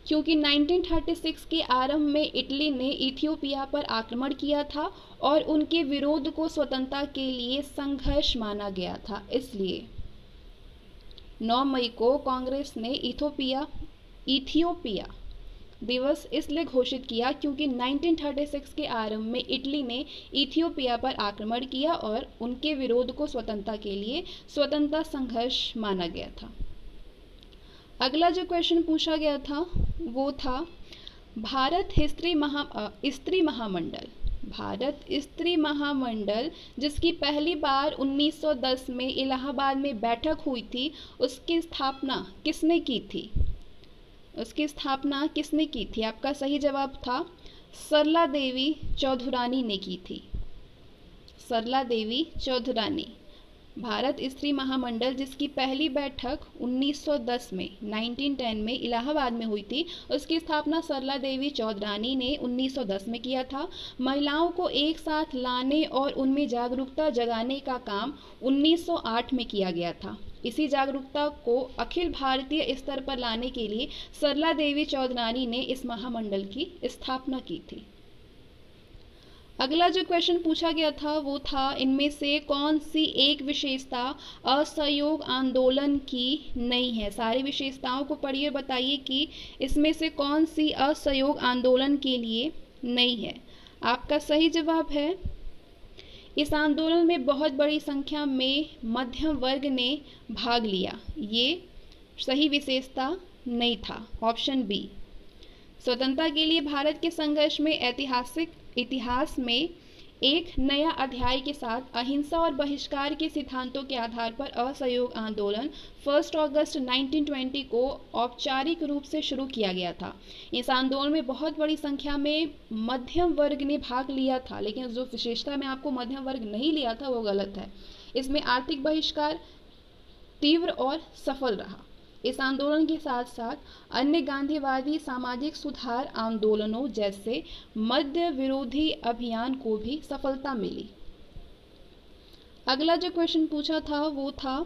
क्योंकि 1936 के आरंभ में इटली ने इथियोपिया पर आक्रमण किया था और उनके विरोध को स्वतंत्रता के लिए संघर्ष माना गया था। इसलिए 9 मई को कांग्रेस ने इथियोपिया दिवस इसलिए घोषित किया क्योंकि 1936 के आरंभ में इटली ने इथियोपिया पर आक्रमण किया और उनके विरोध को स्वतंत्रता के लिए स्वतंत्रता संघर्ष माना गया था। अगला जो क्वेश्चन पूछा गया था वो था भारत स्त्री महामंडल जिसकी पहली बार 1910 में इलाहाबाद में बैठक हुई थी, उसकी स्थापना किसने की थी? आपका सही जवाब था सरला देवी चौधुरानी ने की थी। सरला देवी चौधुरानी। भारत स्त्री महामंडल जिसकी पहली बैठक 1910 में 1910 में इलाहाबाद में हुई थी, उसकी स्थापना सरला देवी चौधरानी ने 1910 में किया था। महिलाओं को एक साथ लाने और उनमें जागरूकता जगाने का काम 1908 में किया गया था। इसी जागरूकता को अखिल भारतीय स्तर पर लाने के लिए सरला देवी चौधरानी ने इस महामंडल की स्थापना की थी। अगला जो क्वेश्चन पूछा गया था वो था इनमें से कौन सी एक विशेषता असहयोग आंदोलन की नहीं है? सारी विशेषताओं को पढ़िए, बताइए कि इसमें से कौन सी असहयोग आंदोलन के लिए नहीं है। आपका सही जवाब है इस आंदोलन में बहुत बड़ी संख्या में मध्यम वर्ग ने भाग लिया। ये सही विशेषता नहीं था, ऑप्शन बी। स्वतंत्रता के लिए भारत के संघर्ष में इतिहास में एक नया अध्याय के साथ अहिंसा और बहिष्कार के सिद्धांतों के आधार पर असहयोग आंदोलन 1 अगस्त 1920 को औपचारिक रूप से शुरू किया गया था। इस आंदोलन में बहुत बड़ी संख्या में मध्यम वर्ग ने भाग लिया था, लेकिन जो विशेषता में आपको मध्यम वर्ग नहीं लिया था वो गलत है। इसमें आर्थिक बहिष्कार तीव्र और सफल रहा। इस आंदोलन के साथ साथ अन्य गांधीवादी सामाजिक सुधार आंदोलनों जैसे मद्य विरोधी अभियान को भी सफलता मिली। अगला जो क्वेश्चन पूछा था वो था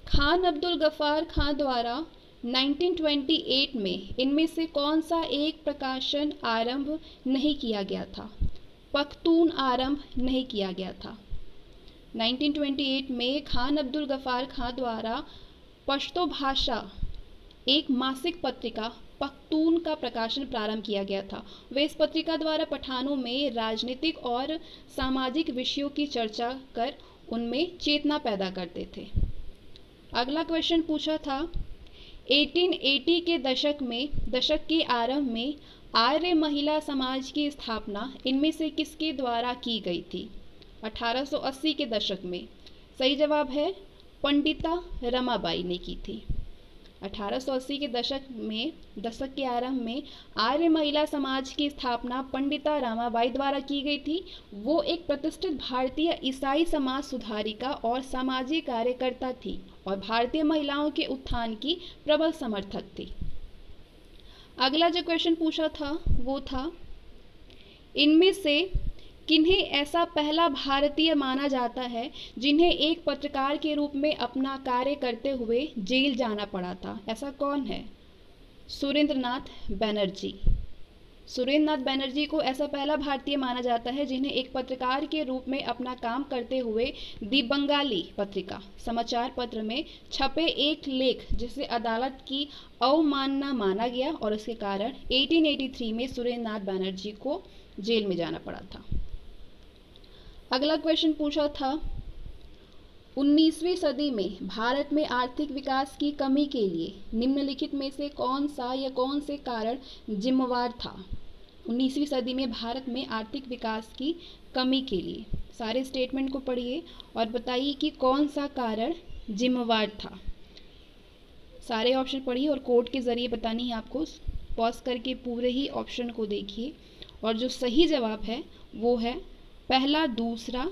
खान अब्दुल गफ्फार खान द्वारा 1928 में इनमें से कौन सा एक प्रकाशन आरंभ नहीं किया गया था? पख्तून आरंभ नहीं किया गया था। 1928 में खान अब्दुल गफ्फार खान द्वारा पश्तो भाषा एक मासिक पत्रिका पख्तून का प्रकाशन प्रारंभ किया गया था। वे इस पत्रिका द्वारा पठानों में राजनीतिक और सामाजिक विषयों की चर्चा कर उनमें चेतना पैदा करते थे। अगला क्वेश्चन पूछा था 1880 के दशक के आरंभ में आर्य महिला समाज की स्थापना इनमें से किसके द्वारा की गई थी? 1880 के दशक में। सही जवाब है पंडिता रमाबाई ने की थी। 1880 के दशक के आरंभ में आर्य महिला समाज की स्थापना पंडिता रमाबाई द्वारा की गई थी। वो एक प्रतिष्ठित भारतीय ईसाई समाज सुधारिका और सामाजिक कार्यकर्ता थी और भारतीय महिलाओं के उत्थान की प्रबल समर्थक थी। अगला जो क्वेश्चन पूछा था वो था इनमें से किन्हें ऐसा पहला भारतीय माना जाता है जिन्हें एक पत्रकार के रूप में अपना कार्य करते हुए जेल जाना पड़ा था? ऐसा कौन है? सुरेंद्रनाथ बनर्जी। सुरेंद्रनाथ बनर्जी को ऐसा पहला भारतीय माना जाता है जिन्हें एक पत्रकार के रूप में अपना काम करते हुए दी बंगाली पत्रिका समाचार पत्र में छपे एक लेख जिसे अदालत की अवमानना माना गया और उसके कारण 1883 में सुरेंद्रनाथ बनर्जी को जेल में जाना पड़ा था। अगला क्वेश्चन पूछा था 19वीं सदी में भारत में आर्थिक विकास की कमी के लिए निम्नलिखित में से कौन से कारण जिम्मेवार था? 19वीं सदी में भारत में आर्थिक विकास की कमी के लिए सारे स्टेटमेंट को पढ़िए और बताइए कि कौन सा कारण जिम्मेवार था। सारे ऑप्शन पढ़िए और कोड के ज़रिए बतानी है आपको। पॉज करके पूरे ही ऑप्शन को देखिए और जो सही जवाब है वो है पहला, दूसरा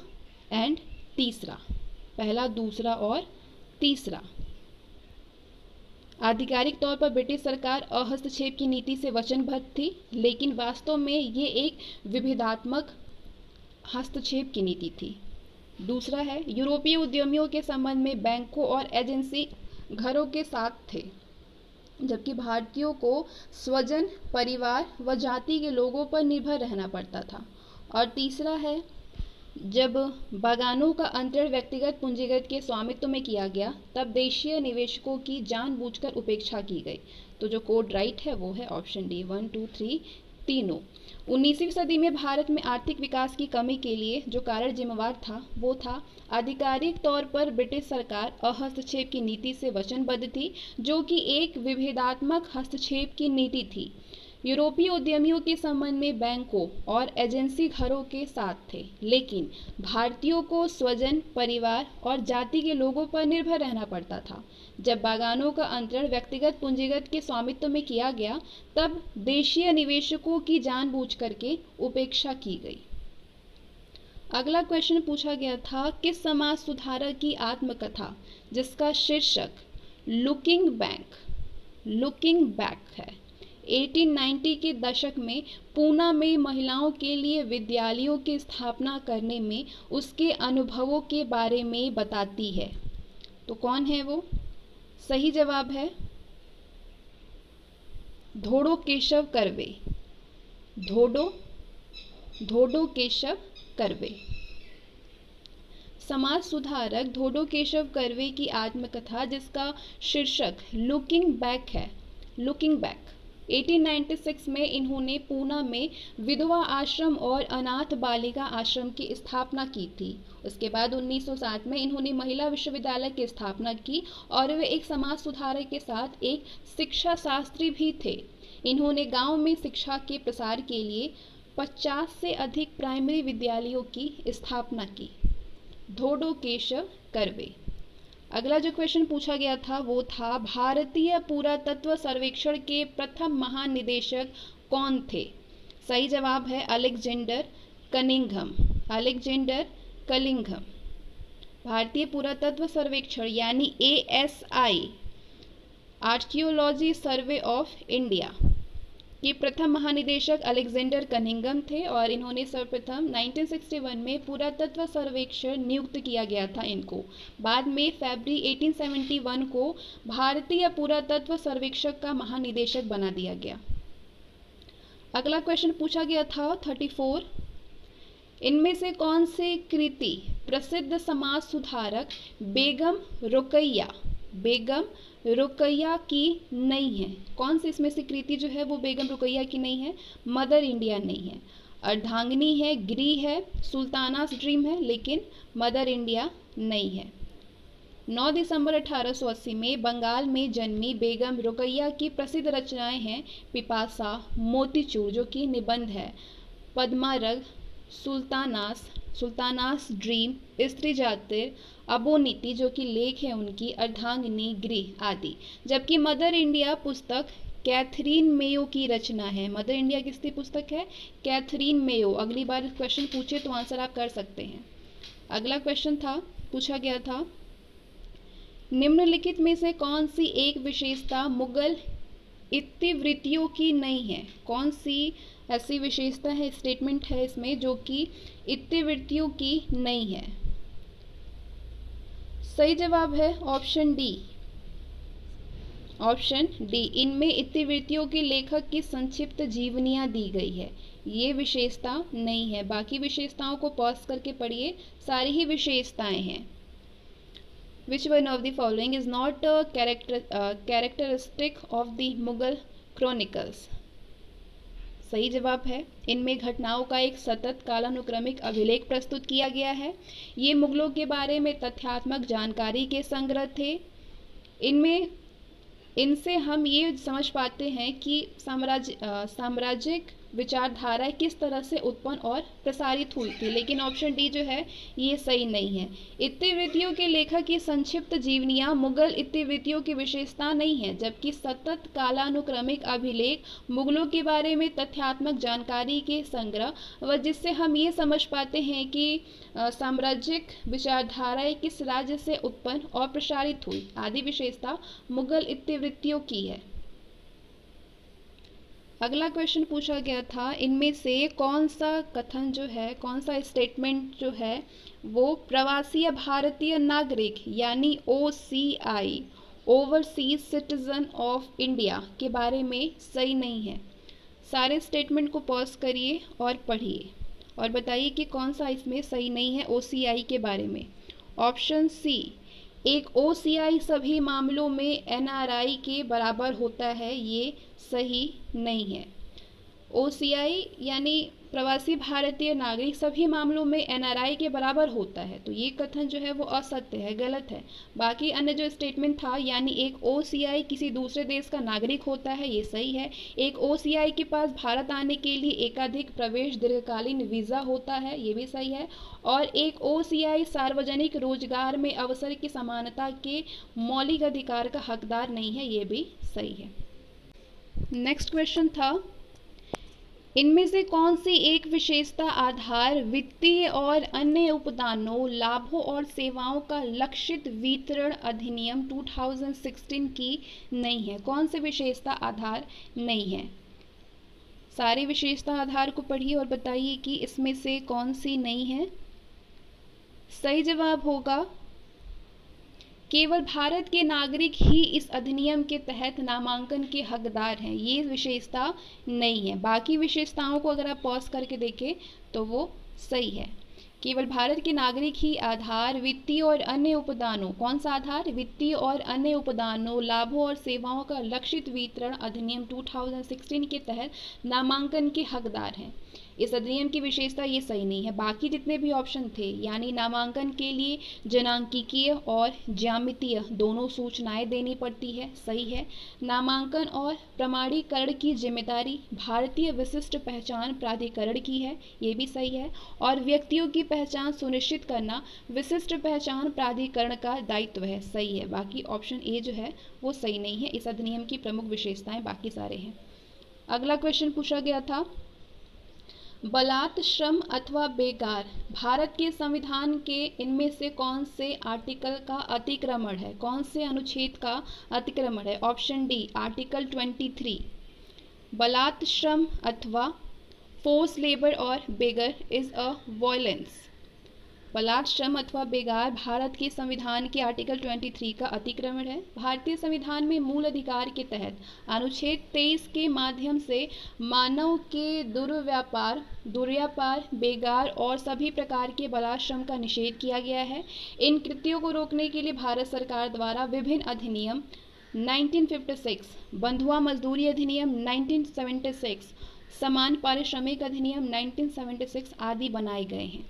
एंड तीसरा। पहला, दूसरा और तीसरा। आधिकारिक तौर पर ब्रिटिश सरकार अहस्तक्षेप की नीति से वचनबद्ध थी, लेकिन वास्तव में ये एक विभेदात्मक हस्तक्षेप की नीति थी। दूसरा है, यूरोपीय उद्यमियों के संबंध में बैंकों और एजेंसी घरों के साथ थे, जबकि भारतीयों को स्वजन, परिवार व जाति के लोगों पर निर्भर रहना पड़ता था। और तीसरा है, जब बागानों का अंतरण व्यक्तिगत पूंजीगत के स्वामित्व में किया गया, तब देशीय निवेशकों की जानबूझकर उपेक्षा की गई। तो जो कोड राइट है वो है ऑप्शन डी, 1, 2, 3 तीनों। 19वीं सदी में भारत में आर्थिक विकास की कमी के लिए जो कारण जिम्मेवार था वो था आधिकारिक तौर पर ब्रिटिश सरकार अहस्तक्षेप की नीति से वचनबद्ध थी, जो कि एक विभेदात्मक हस्तक्षेप की नीति थी। यूरोपीय उद्यमियों के संबंध में बैंकों और एजेंसी घरों के साथ थे, लेकिन भारतीयों को स्वजन, परिवार और जाति के लोगों पर निर्भर रहना पड़ता था। जब बागानों का अंतरण व्यक्तिगत पूंजीगत के स्वामित्व में किया गया, तब देशीय निवेशकों की जानबूझ करके उपेक्षा की गई। अगला क्वेश्चन पूछा गया था, किस समाज सुधारक की आत्मकथा जिसका शीर्षक लुकिंग बैक है, 1890 के दशक में पूना में महिलाओं के लिए विद्यालयों की स्थापना करने में उसके अनुभवों के बारे में बताती है। तो कौन है वो? सही जवाब है धोडो केशव कर्वे। धोडो केशव कर्वे। समाज सुधारक धोडो केशव कर्वे की आत्मकथा जिसका शीर्षक लुकिंग बैक है, लुकिंग बैक। 1896 में इन्होंने पूना में विधवा आश्रम और अनाथ बालिका आश्रम की स्थापना की थी। उसके बाद 1907 में इन्होंने महिला विश्वविद्यालय की स्थापना की और वे एक समाज सुधारक के साथ एक शिक्षा शास्त्री भी थे। इन्होंने गांव में शिक्षा के प्रसार के लिए 50 से अधिक प्राइमरी विद्यालयों की स्थापना की। धोडो केशव कर्वे। अगला जो क्वेश्चन पूछा गया था वो था, भारतीय पुरातत्व सर्वेक्षण के प्रथम महानिदेशक कौन थे? सही जवाब है अलेक्जेंडर कनिंघम। Alexander Cunningham. भारतीय पुरातत्व सर्वेक्षण यानी ASI, archaeology survey of India के प्रथम महानिदेशक अलेक्जेंडर कनिंघम थे और इन्होंने सर्वप्रथम 1961 में पुरातत्व सर्वेक्षण नियुक्त किया गया था इनको। बाद में फरवरी 1871 को भारतीय पुरातत्व सर्वेक्षक का महानिदेशक बना दिया गया। अगला क्वेश्चन पूछा गया था 34, इनमें से कौन से कृति प्रसिद्ध समाज सुधारक बेगम रुकैया की नहीं है? कौन सी इसमें से कृति जो है वो बेगम रुकैया की नहीं है? मदर इंडिया नहीं है, अर्धांगिनी है, गृह है, सुल्तानास ड्रीम है, लेकिन मदर इंडिया नहीं है। 9 दिसंबर 1880 में बंगाल में जन्मी बेगम रुकैया की प्रसिद्ध रचनाएं हैं पिपासा, मोतीचूर जो कि निबंध है, पद्मारग, सुल्तानास ड्रीम, स्त्री जातिर, अबोनीति जो कि लेख है उनकी, अर्धांगिनी, गृह आदि। जबकि मदर इंडिया पुस्तक कैथरीन मेयो की रचना है। मदर इंडिया किसकी पुस्तक है? Catherine Mayo. अगली बार क्वेश्चन पूछे तो आंसर आप कर सकते हैं। अगला क्वेश्चन पूछा गया था, निम्नलिखित में से कौन सी एक विशेषता मुगल इतिवृत्तियों की नहीं है? कौन सी ऐसी विशेषता है, स्टेटमेंट है इसमें जो कि इतिवृत्तियों की नहीं है? सही जवाब है ऑप्शन डी। इनमें इतिवृत्तियों के लेखक की संक्षिप्त जीवनियां दी गई है, ये विशेषता नहीं है। बाकी विशेषताओं को पॉज करके पढ़िए, सारी ही विशेषताएं हैं। Which one of the following is not a characteristic of the Mughal Chronicles? सही जवाब है, इनमें घटनाओं का एक सतत कालानुक्रमिक अभिलेख प्रस्तुत किया गया है। ये मुगलों के बारे में तथ्यात्मक जानकारी के संग्रह थे। इनसे हम ये समझ पाते हैं कि साम्राज्यिक विचारधाराएं किस तरह से उत्पन्न और प्रसारित हुई थी, लेकिन ऑप्शन डी जो है ये सही नहीं है। इतिवृत्तियों के लेखक की संक्षिप्त जीवनियां मुगल इतिवृत्तियों की विशेषता नहीं है, जबकि सतत कालानुक्रमिक अभिलेख मुगलों के बारे में तथ्यात्मक जानकारी के संग्रह व जिससे हम ये समझ पाते हैं कि साम्राज्यिक विचारधाराएं किस राज्य से उत्पन्न और प्रसारित हुई आदि विशेषता मुगल इतिवृत्तियों की है। अगला क्वेश्चन पूछा गया था, इनमें से कौन सा कथन जो है, कौन सा स्टेटमेंट जो है वो प्रवासी भारतीय नागरिक यानी OCI overseas citizen of India के बारे में सही नहीं है। सारे स्टेटमेंट को पॉज करिए और पढ़िए और बताइए कि कौन सा इसमें सही नहीं है OCI के बारे में। ऑप्शन सी, एक OCI सभी मामलों में NRI के बराबर होता है, ये सही नहीं है। OCI यानी प्रवासी भारतीय नागरिक सभी मामलों में NRI के बराबर होता है, तो ये कथन जो है वो असत्य है, गलत है। बाकी अन्य जो स्टेटमेंट था यानी एक OCI किसी दूसरे देश का नागरिक होता है, ये सही है। एक OCI के पास भारत आने के लिए एकाधिक प्रवेश दीर्घकालीन वीज़ा होता है, ये भी सही है। और एक OCI सार्वजनिक रोजगार में अवसर की समानता के मौलिक अधिकार का हकदार नहीं है, ये भी सही है। नेक्स्ट क्वेश्चन था, इनमें से कौन सी एक विशेषता आधार वित्तीय और अन्य उपदानों, लाभों और सेवाओं का लक्षित वितरण अधिनियम 2016 की नहीं है? कौन सी विशेषता आधार नहीं है? सारी विशेषता आधार को पढ़िए और बताइए कि इसमें से कौन सी नहीं है। सही जवाब होगा केवल भारत के नागरिक ही इस अधिनियम के तहत नामांकन के हकदार हैं, ये विशेषता नहीं है। बाकी विशेषताओं को अगर आप पॉज करके देखें तो वो सही है। केवल भारत के नागरिक ही आधार वित्तीय और अन्य उपदानों, कौन सा आधार? वित्तीय और अन्य उपदानों, लाभों और सेवाओं का लक्षित वितरण अधिनियम 2016 के तहत नामांकन के हकदार हैं। इस अधिनियम की विशेषता ये सही नहीं है। बाकी जितने भी ऑप्शन थे यानी नामांकन के लिए जनांकिकीय और ज्यामितीय दोनों सूचनाएं देनी पड़ती है, सही है। नामांकन और प्रमाणीकरण की जिम्मेदारी भारतीय विशिष्ट पहचान प्राधिकरण की है, ये भी सही है। और व्यक्तियों की पहचान सुनिश्चित करना विशिष्ट पहचान प्राधिकरण का दायित्व है, सही है। बाकी ऑप्शन ए जो है वो सही नहीं है। इस अधिनियम की प्रमुख विशेषताएं बाकी सारे हैं। अगला क्वेश्चन पूछा गया था, बलात् श्रम अथवा बेगार भारत के संविधान के इनमें से कौन से आर्टिकल का अतिक्रमण है? कौन से अनुच्छेद का अतिक्रमण है? Option D, article 23। बलात् श्रम अथवा फोर्स लेबर और बेगर इज अ वायलेंस। बलात् श्रम अथवा बेगार भारत के संविधान के आर्टिकल 23 का अतिक्रमण है। भारतीय संविधान में मूल अधिकार के तहत अनुच्छेद 23 के माध्यम से मानव के दुर्व्यापार, बेगार और सभी प्रकार के बलात् श्रम का निषेध किया गया है। इन कृत्यों को रोकने के लिए भारत सरकार द्वारा विभिन्न अधिनियम 1956, बंधुआ मजदूरी अधिनियम 1976, समान पारिश्रमिक अधिनियम 1976 आदि बनाए गए हैं।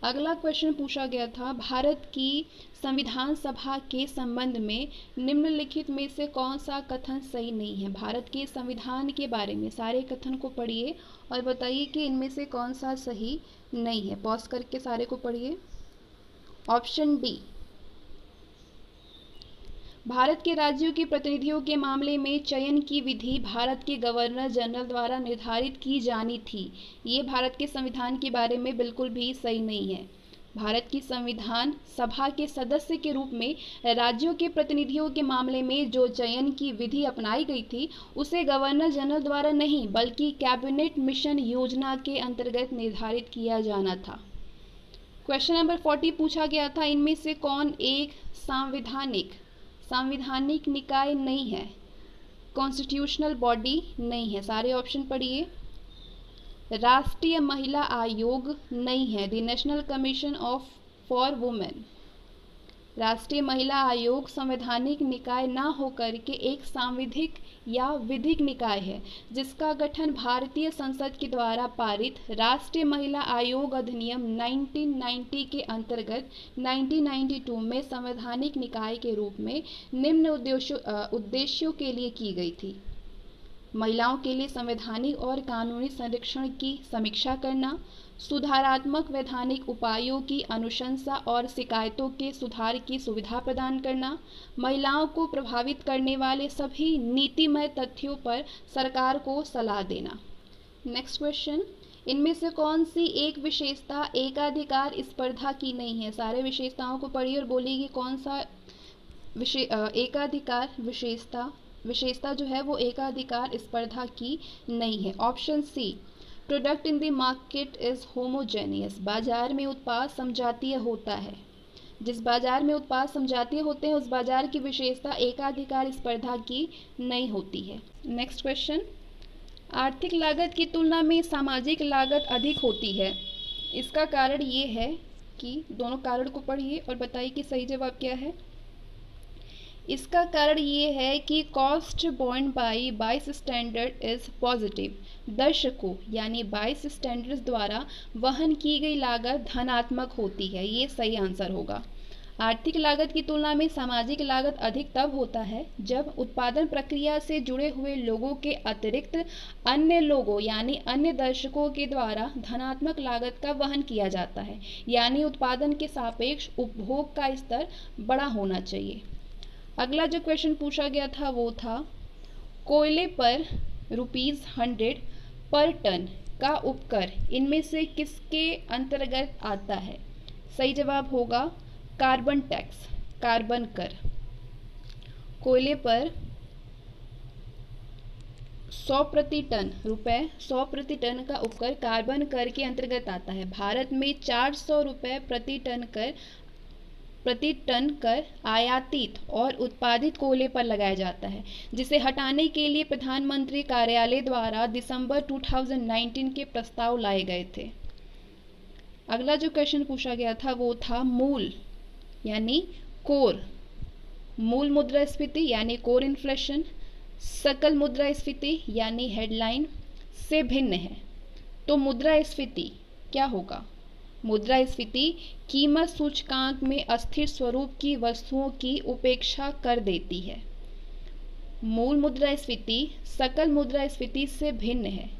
अगला क्वेश्चन पूछा गया था, भारत की संविधान सभा के संबंध में निम्नलिखित में से कौन सा कथन सही नहीं है? भारत के संविधान के बारे में सारे कथन को पढ़िए और बताइए कि इनमें से कौन सा सही नहीं है। पॉज करके सारे को पढ़िए। ऑप्शन डी, भारत के राज्यों के प्रतिनिधियों के मामले में चयन की विधि भारत के गवर्नर जनरल द्वारा निर्धारित की जानी थी, ये भारत के संविधान के बारे में बिल्कुल भी सही नहीं है। भारत की संविधान सभा के सदस्य के रूप में राज्यों के प्रतिनिधियों के मामले में जो चयन की विधि अपनाई गई थी उसे गवर्नर जनरल द्वारा नहीं बल्कि कैबिनेट मिशन योजना के अंतर्गत निर्धारित किया जाना था। क्वेश्चन नंबर 40 पूछा गया था, इनमें से कौन एक संवैधानिक निकाय नहीं है? कॉन्स्टिट्यूशनल बॉडी नहीं है। सारे ऑप्शन पढ़िए। राष्ट्रीय महिला आयोग नहीं है, the national commission for women. राष्ट्रीय महिला आयोग संवैधानिक निकाय ना होकर के एक सांविधिक या विधिक निकाय है जिसका गठन भारतीय संसद के द्वारा पारित राष्ट्रीय महिला आयोग अधिनियम 1990 के अंतर्गत 1992 में संवैधानिक निकाय के रूप में निम्न उद्देश्यों के लिए की गई थी। महिलाओं के लिए संवैधानिक और कानूनी संरक्षण की समीक्षा करना, सुधारात्मक वैधानिक उपायों की अनुशंसा और शिकायतों के सुधार की सुविधा प्रदान करना, महिलाओं को प्रभावित करने वाले सभी नीतिमय तथ्यों पर सरकार को सलाह देना। नेक्स्ट क्वेश्चन, इनमें से कौन सी एक विशेषता एकाधिकार स्पर्धा की नहीं है? सारे विशेषताओं को पढ़िए और बोलिए कि कौन सा एकाधिकार विशेषता जो है वो एकाधिकार स्पर्धा की नहीं है। Option C, product in the market is homogeneous, बाजार में उत्पाद समजातीय होता है। जिस बाजार में उत्पाद समजातीय होते हैं उस बाजार की विशेषता एकाधिकार स्पर्धा की नहीं होती है। नेक्स्ट क्वेश्चन, आर्थिक लागत की तुलना में सामाजिक लागत अधिक होती है, इसका कारण ये है कि दोनों कारण को पढ़िए और बताइए कि सही जवाब क्या है। इसका कारण ये है कि कॉस्ट बॉर्न बाय बाइस स्टैंडर्ड इज पॉजिटिव, दर्शकों यानी बाइस स्टैंडर्ड्स द्वारा वहन की गई लागत धनात्मक होती है, ये सही आंसर होगा। आर्थिक लागत की तुलना में सामाजिक लागत अधिक तब होता है जब उत्पादन प्रक्रिया से जुड़े हुए लोगों के अतिरिक्त अन्य लोगों यानी अन्य दर्शकों के द्वारा धनात्मक लागत का वहन किया जाता है, यानी उत्पादन के सापेक्ष उपभोग का स्तर बड़ा होना चाहिए। अगला जो क्वेश्चन पूछा गया था वो था कोयले पर ₹100 पर टन का उपकर इनमें से किसके अंतर्गत आता है? सही जवाब होगा कार्बन टैक्स, कार्बन कर। कोयले पर 100 प्रति टन का उपकर कार्बन कर के अंतर्गत आता है। भारत में 400 रुपये प्रति टन कर आयातित और उत्पादित कोयले पर लगाया जाता है, जिसे हटाने के लिए प्रधानमंत्री कार्यालय द्वारा दिसंबर 2019 के प्रस्ताव लाए गए थे। अगला जो क्वेश्चन पूछा गया था वो था मूल यानी कोर, मूल मुद्रास्फीति यानी कोर इन्फ्लेशन, सकल मुद्रास्फीति यानी हेडलाइन से भिन्न है। तो मुद्रास्फीति क्या होगा? मुद्रास्फीति कीमत सूचकांक में अस्थिर स्वरूप की वस्तुओं की उपेक्षा कर देती है। मूल मुद्रास्फीति सकल मुद्रास्फीति से भिन्न है।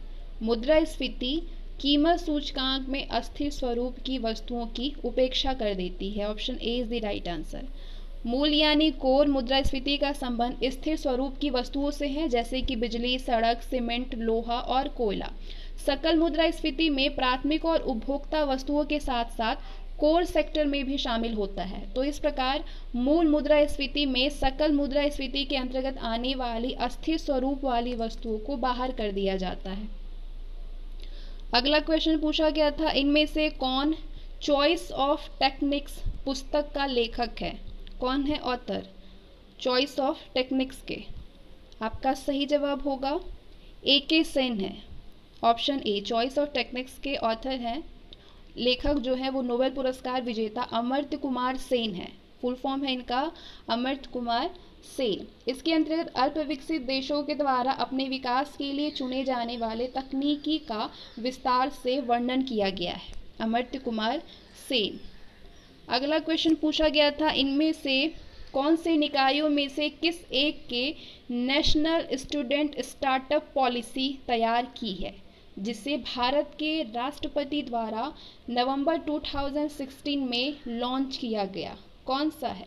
मुद्रास्फीति कीमत सूचकांक में अस्थिर स्वरूप की वस्तुओं की उपेक्षा कर देती है। Option A is the right answer. मूल यानी कोर मुद्रास्फीति का संबंध स्थिर स्वरूप की वस्तुओं से है, जैसे कि बिजली, सड़क, सीमेंट, लोहा और कोयला। सकल मुद्रास्फीति में प्राथमिक और उपभोक्ता वस्तुओं के साथ साथ कोर सेक्टर में भी शामिल होता है। तो इस प्रकार मूल मुद्रास्फीति में सकल मुद्रास्फीति के अंतर्गत आने वाली अस्थिर स्वरूप वाली वस्तुओं को बाहर कर दिया जाता है। अगला क्वेश्चन पूछा गया था इनमें से कौन चॉइस ऑफ टेक्निक्स पुस्तक का लेखक है? कौन है ऑथर चॉइस ऑफ टेक्निक्स के? आपका सही जवाब होगा A.K. सेन है। Option A, choice of techniques के ऑथर हैं, लेखक जो है वो नोबेल पुरस्कार विजेता अमर्त्य कुमार सेन है। फुल फॉर्म है इनका अमर्त्य कुमार सेन। इसके अंतर्गत अल्प विकसित देशों के द्वारा अपने विकास के लिए चुने जाने वाले तकनीकी का विस्तार से वर्णन किया गया है। अमर्त्य कुमार सेन। अगला क्वेश्चन पूछा गया था इनमें से कौन से निकायों में से किस एक के नेशनल स्टूडेंट स्टार्टअप पॉलिसी तैयार की है, जिसे भारत के राष्ट्रपति द्वारा नवंबर 2016 में लॉन्च किया गया? कौन सा है?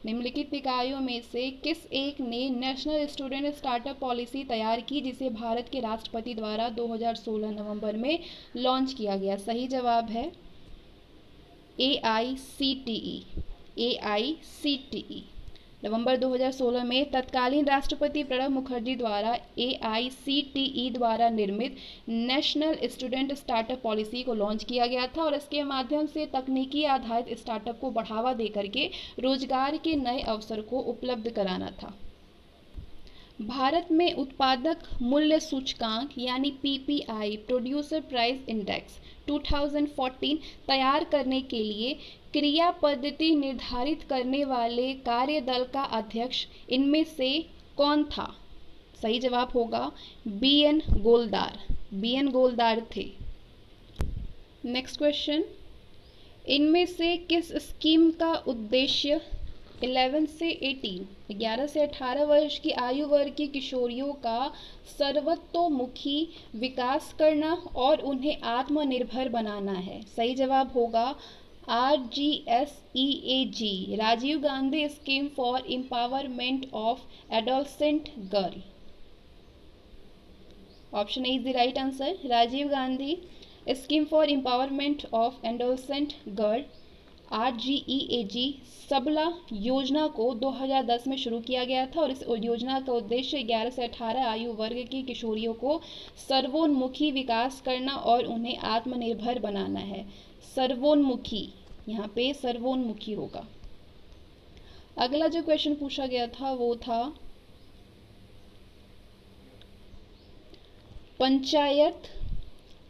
निम्नलिखित निकायों में से किस एक ने नेशनल स्टूडेंट स्टार्टअप पॉलिसी तैयार की, जिसे भारत के राष्ट्रपति द्वारा 2016 नवंबर में लॉन्च किया गया? सही जवाब है AICTE। AICTE नवंबर 2016 में तत्कालीन राष्ट्रपति प्रणब मुखर्जी द्वारा AICTE द्वारा निर्मित नेशनल स्टूडेंट स्टार्टअप पॉलिसी को लॉन्च किया गया था और इसके माध्यम से तकनीकी आधारित स्टार्टअप को बढ़ावा देकर के रोजगार के नए अवसर को उपलब्ध कराना था। भारत में उत्पादक मूल्य सूचकांक यानी PPI प्रोड्यूसर प्राइस इंडेक्स 2014 तैयार करने के लिए क्रिया पद्धति निर्धारित करने वाले कार्यदल का अध्यक्ष इनमें से कौन था? सही जवाब होगा BN गोलदार। BN गोलदार थे। नेक्स्ट क्वेश्चन, इनमें से किस स्कीम का उद्देश्य 11 से 18, 11 से 18 वर्ष की आयु वर्ग की किशोरियों का सर्वतोमुखी विकास करना और उन्हें आत्मनिर्भर बनाना है। सही जवाब होगा RGSEAG, Rajiv Gandhi scheme for empowerment of adolescent girl. Option A is the right answer. Rajiv Gandhi scheme for empowerment of adolescent girl, RGEAG Sabla योजना को 2010 में शुरू किया गया था और इस योजना का उद्देश्य 11 से 18 आयु वर्ग की किशोरियों को सर्वोन्मुखी विकास करना और उन्हें आत्मनिर्भर बनाना है। सर्वोन्मुखी, यहाँ पे सर्वोन्मुखी होगा। अगला जो क्वेश्चन पूछा गया था वो था पंचायत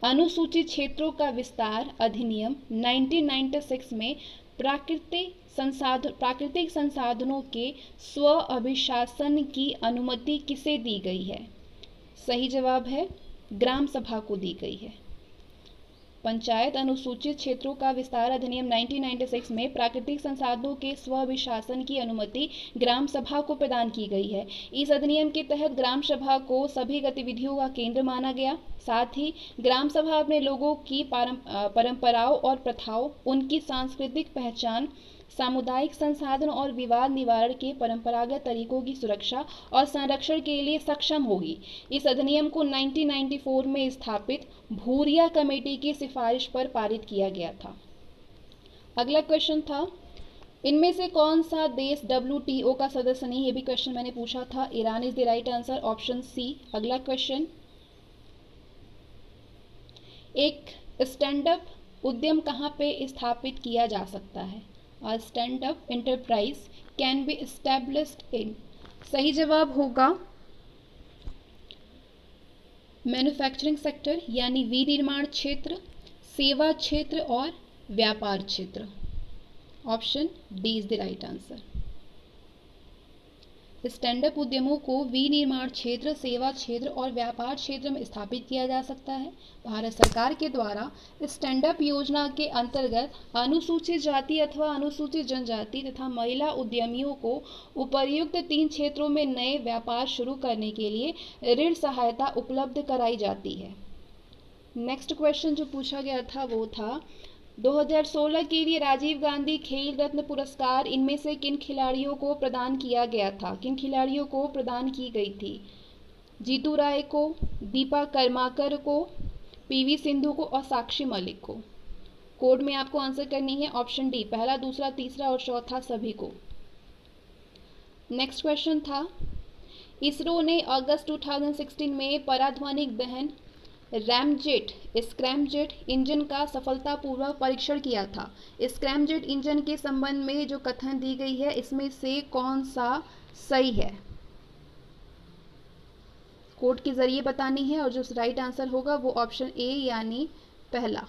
अनुसूचित क्षेत्रों का विस्तार अधिनियम 1996 में प्राकृतिक संसाधनों के स्व अभिशासन की अनुमति किसे दी गई है? सही जवाब है ग्राम सभा को दी गई है। पंचायत अनुसूचित क्षेत्रों का विस्तार अधिनियम 1996 में प्राकृतिक संसाधनों के स्वाभिशासन की अनुमति ग्राम सभा को प्रदान की गई है। इस अधिनियम के तहत ग्राम सभा को सभी गतिविधियों का केंद्र माना गया। साथ ही ग्राम सभा अपने लोगों की परंपराओं और प्रथाओं, उनकी सांस्कृतिक पहचान, सामुदायिक संसाधन और विवाद निवारण के परंपरागत तरीकों की सुरक्षा और संरक्षण के लिए सक्षम होगी। इस अधिनियम को 1994 में स्थापित भूरिया कमेटी की सिफारिश पर पारित किया गया था। अगला क्वेश्चन था इनमें से कौन सा देश WTO का सदस्य नहीं? ये भी क्वेश्चन मैंने पूछा था। Iran is the right answer, option C. अगला क्वेश्चन, एक स्टैंड अप उद्यम कहाँ पे स्थापित किया जा सकता है? A stand-up enterprise can be established in, सही जवाब होगा मैन्युफैक्चरिंग सेक्टर यानी विनिर्माण क्षेत्र, सेवा क्षेत्र और व्यापार क्षेत्र। Option D is the right answer. Stand up उद्यमों को विनिर्माण क्षेत्र, सेवा क्षेत्र और व्यापार क्षेत्र में स्थापित किया जा सकता है। भारत सरकार के द्वारा स्टैंडअप योजना के अंतर्गत अनुसूचित जाति अथवा अनुसूचित जनजाति तथा महिला उद्यमियों को उपर्युक्त 3 क्षेत्रों में नए व्यापार शुरू करने के लिए ऋण सहायता उपलब्ध कराई जाती है। नेक्स्ट क्वेश्चन जो पूछा गया था वो था 2016 के लिए राजीव गांधी खेल रत्न पुरस्कार इनमें से किन खिलाड़ियों को प्रदान किया गया था? किन खिलाड़ियों को प्रदान की गई थी? जीतू राय को, दीपा कर्माकर को, PV सिंधु को और साक्षी मलिक को। कोड में आपको आंसर करनी है ऑप्शन डी, पहला, दूसरा, तीसरा और चौथा सभी को। नेक्स्ट क्वेश्चन था इसरो ने अगस्त 2016 में पराध्वनिक दहन रैमजेट स्क्रैमजेट इंजन का सफलतापूर्वक परीक्षण किया था। स्क्रैमजेट इंजन के संबंध में जो कथन दी गई है इसमें से कौन सा सही है? कोड के जरिए बतानी है और जो राइट आंसर होगा वो ऑप्शन ए यानी पहला,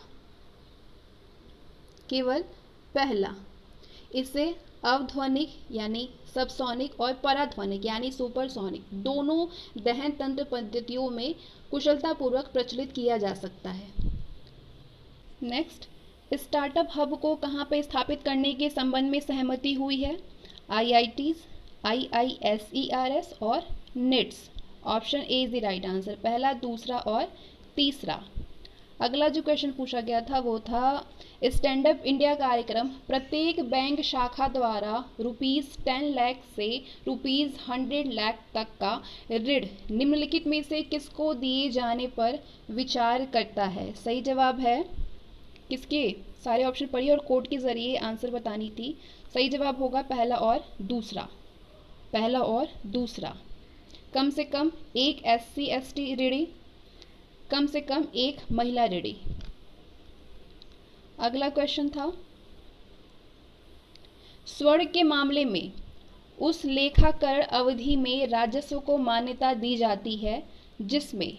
केवल पहला। इसे अवध्वनिक यानी सबसोनिक और पराध्वनिक यानी सुपरसोनिक दोनों दहन तंत्र पद्धतियों में कुशलतापूर्वक प्रचलित किया जा सकता है। नेक्स्ट, स्टार्टअप हब को कहाँ पे स्थापित करने के संबंध में सहमति हुई है? IITs, IISERs और NITS। Option A is the right answer, पहला, दूसरा और तीसरा। अगला जो क्वेश्चन पूछा गया था वो था स्टैंड अप इंडिया कार्यक्रम प्रत्येक बैंक शाखा द्वारा ₹10 लाख से ₹100 लाख तक का ऋण निम्नलिखित में से किसको दिए जाने पर विचार करता है? सही जवाब है किसके? सारे ऑप्शन पढ़िए और कोड के जरिए आंसर बतानी थी। सही जवाब होगा पहला और दूसरा, पहला और दूसरा। कम से कम एक SC ST ऋणी, कम से कम एक महिला ऋणी। अगला क्वेश्चन था स्वर्ण के मामले में उस लेखाकरण अवधि में राजस्व को मान्यता दी जाती है जिसमें,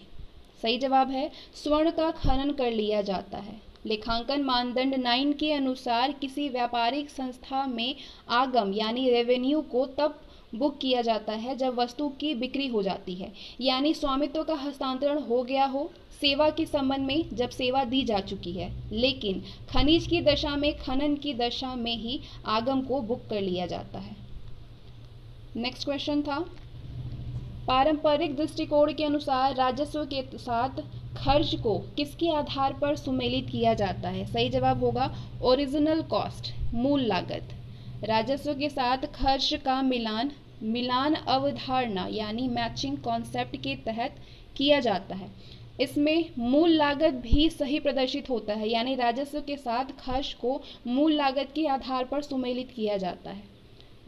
सही जवाब है, स्वर्ण का खनन कर लिया जाता है। लेखांकन मानदंड 9 के अनुसार किसी व्यापारिक संस्था में आगम यानी रेवेन्यू को तब बुक किया जाता है जब वस्तु की बिक्री हो जाती है यानी स्वामित्व का हस्तांतरण हो गया हो, सेवा के संबंध में जब सेवा दी जा चुकी है, लेकिन खनिज की दशा में, खनन की दशा में ही आगम को बुक कर लिया जाता है। नेक्स्ट क्वेश्चन था, पारंपरिक दृष्टिकोण के अनुसार राजस्व के साथ खर्च को किसके आधार पर सुमेलित किया जाता है? सही जवाब होगा ओरिजिनल कॉस्ट, मूल लागत। राजस्व के साथ खर्च का मिलान अवधारणा यानी मैचिंग कॉन्सेप्ट के तहत किया जाता है। इसमें मूल लागत भी सही प्रदर्शित होता है, यानी राजस्व के साथ खर्च को मूल लागत के आधार पर सुमेलित किया जाता है।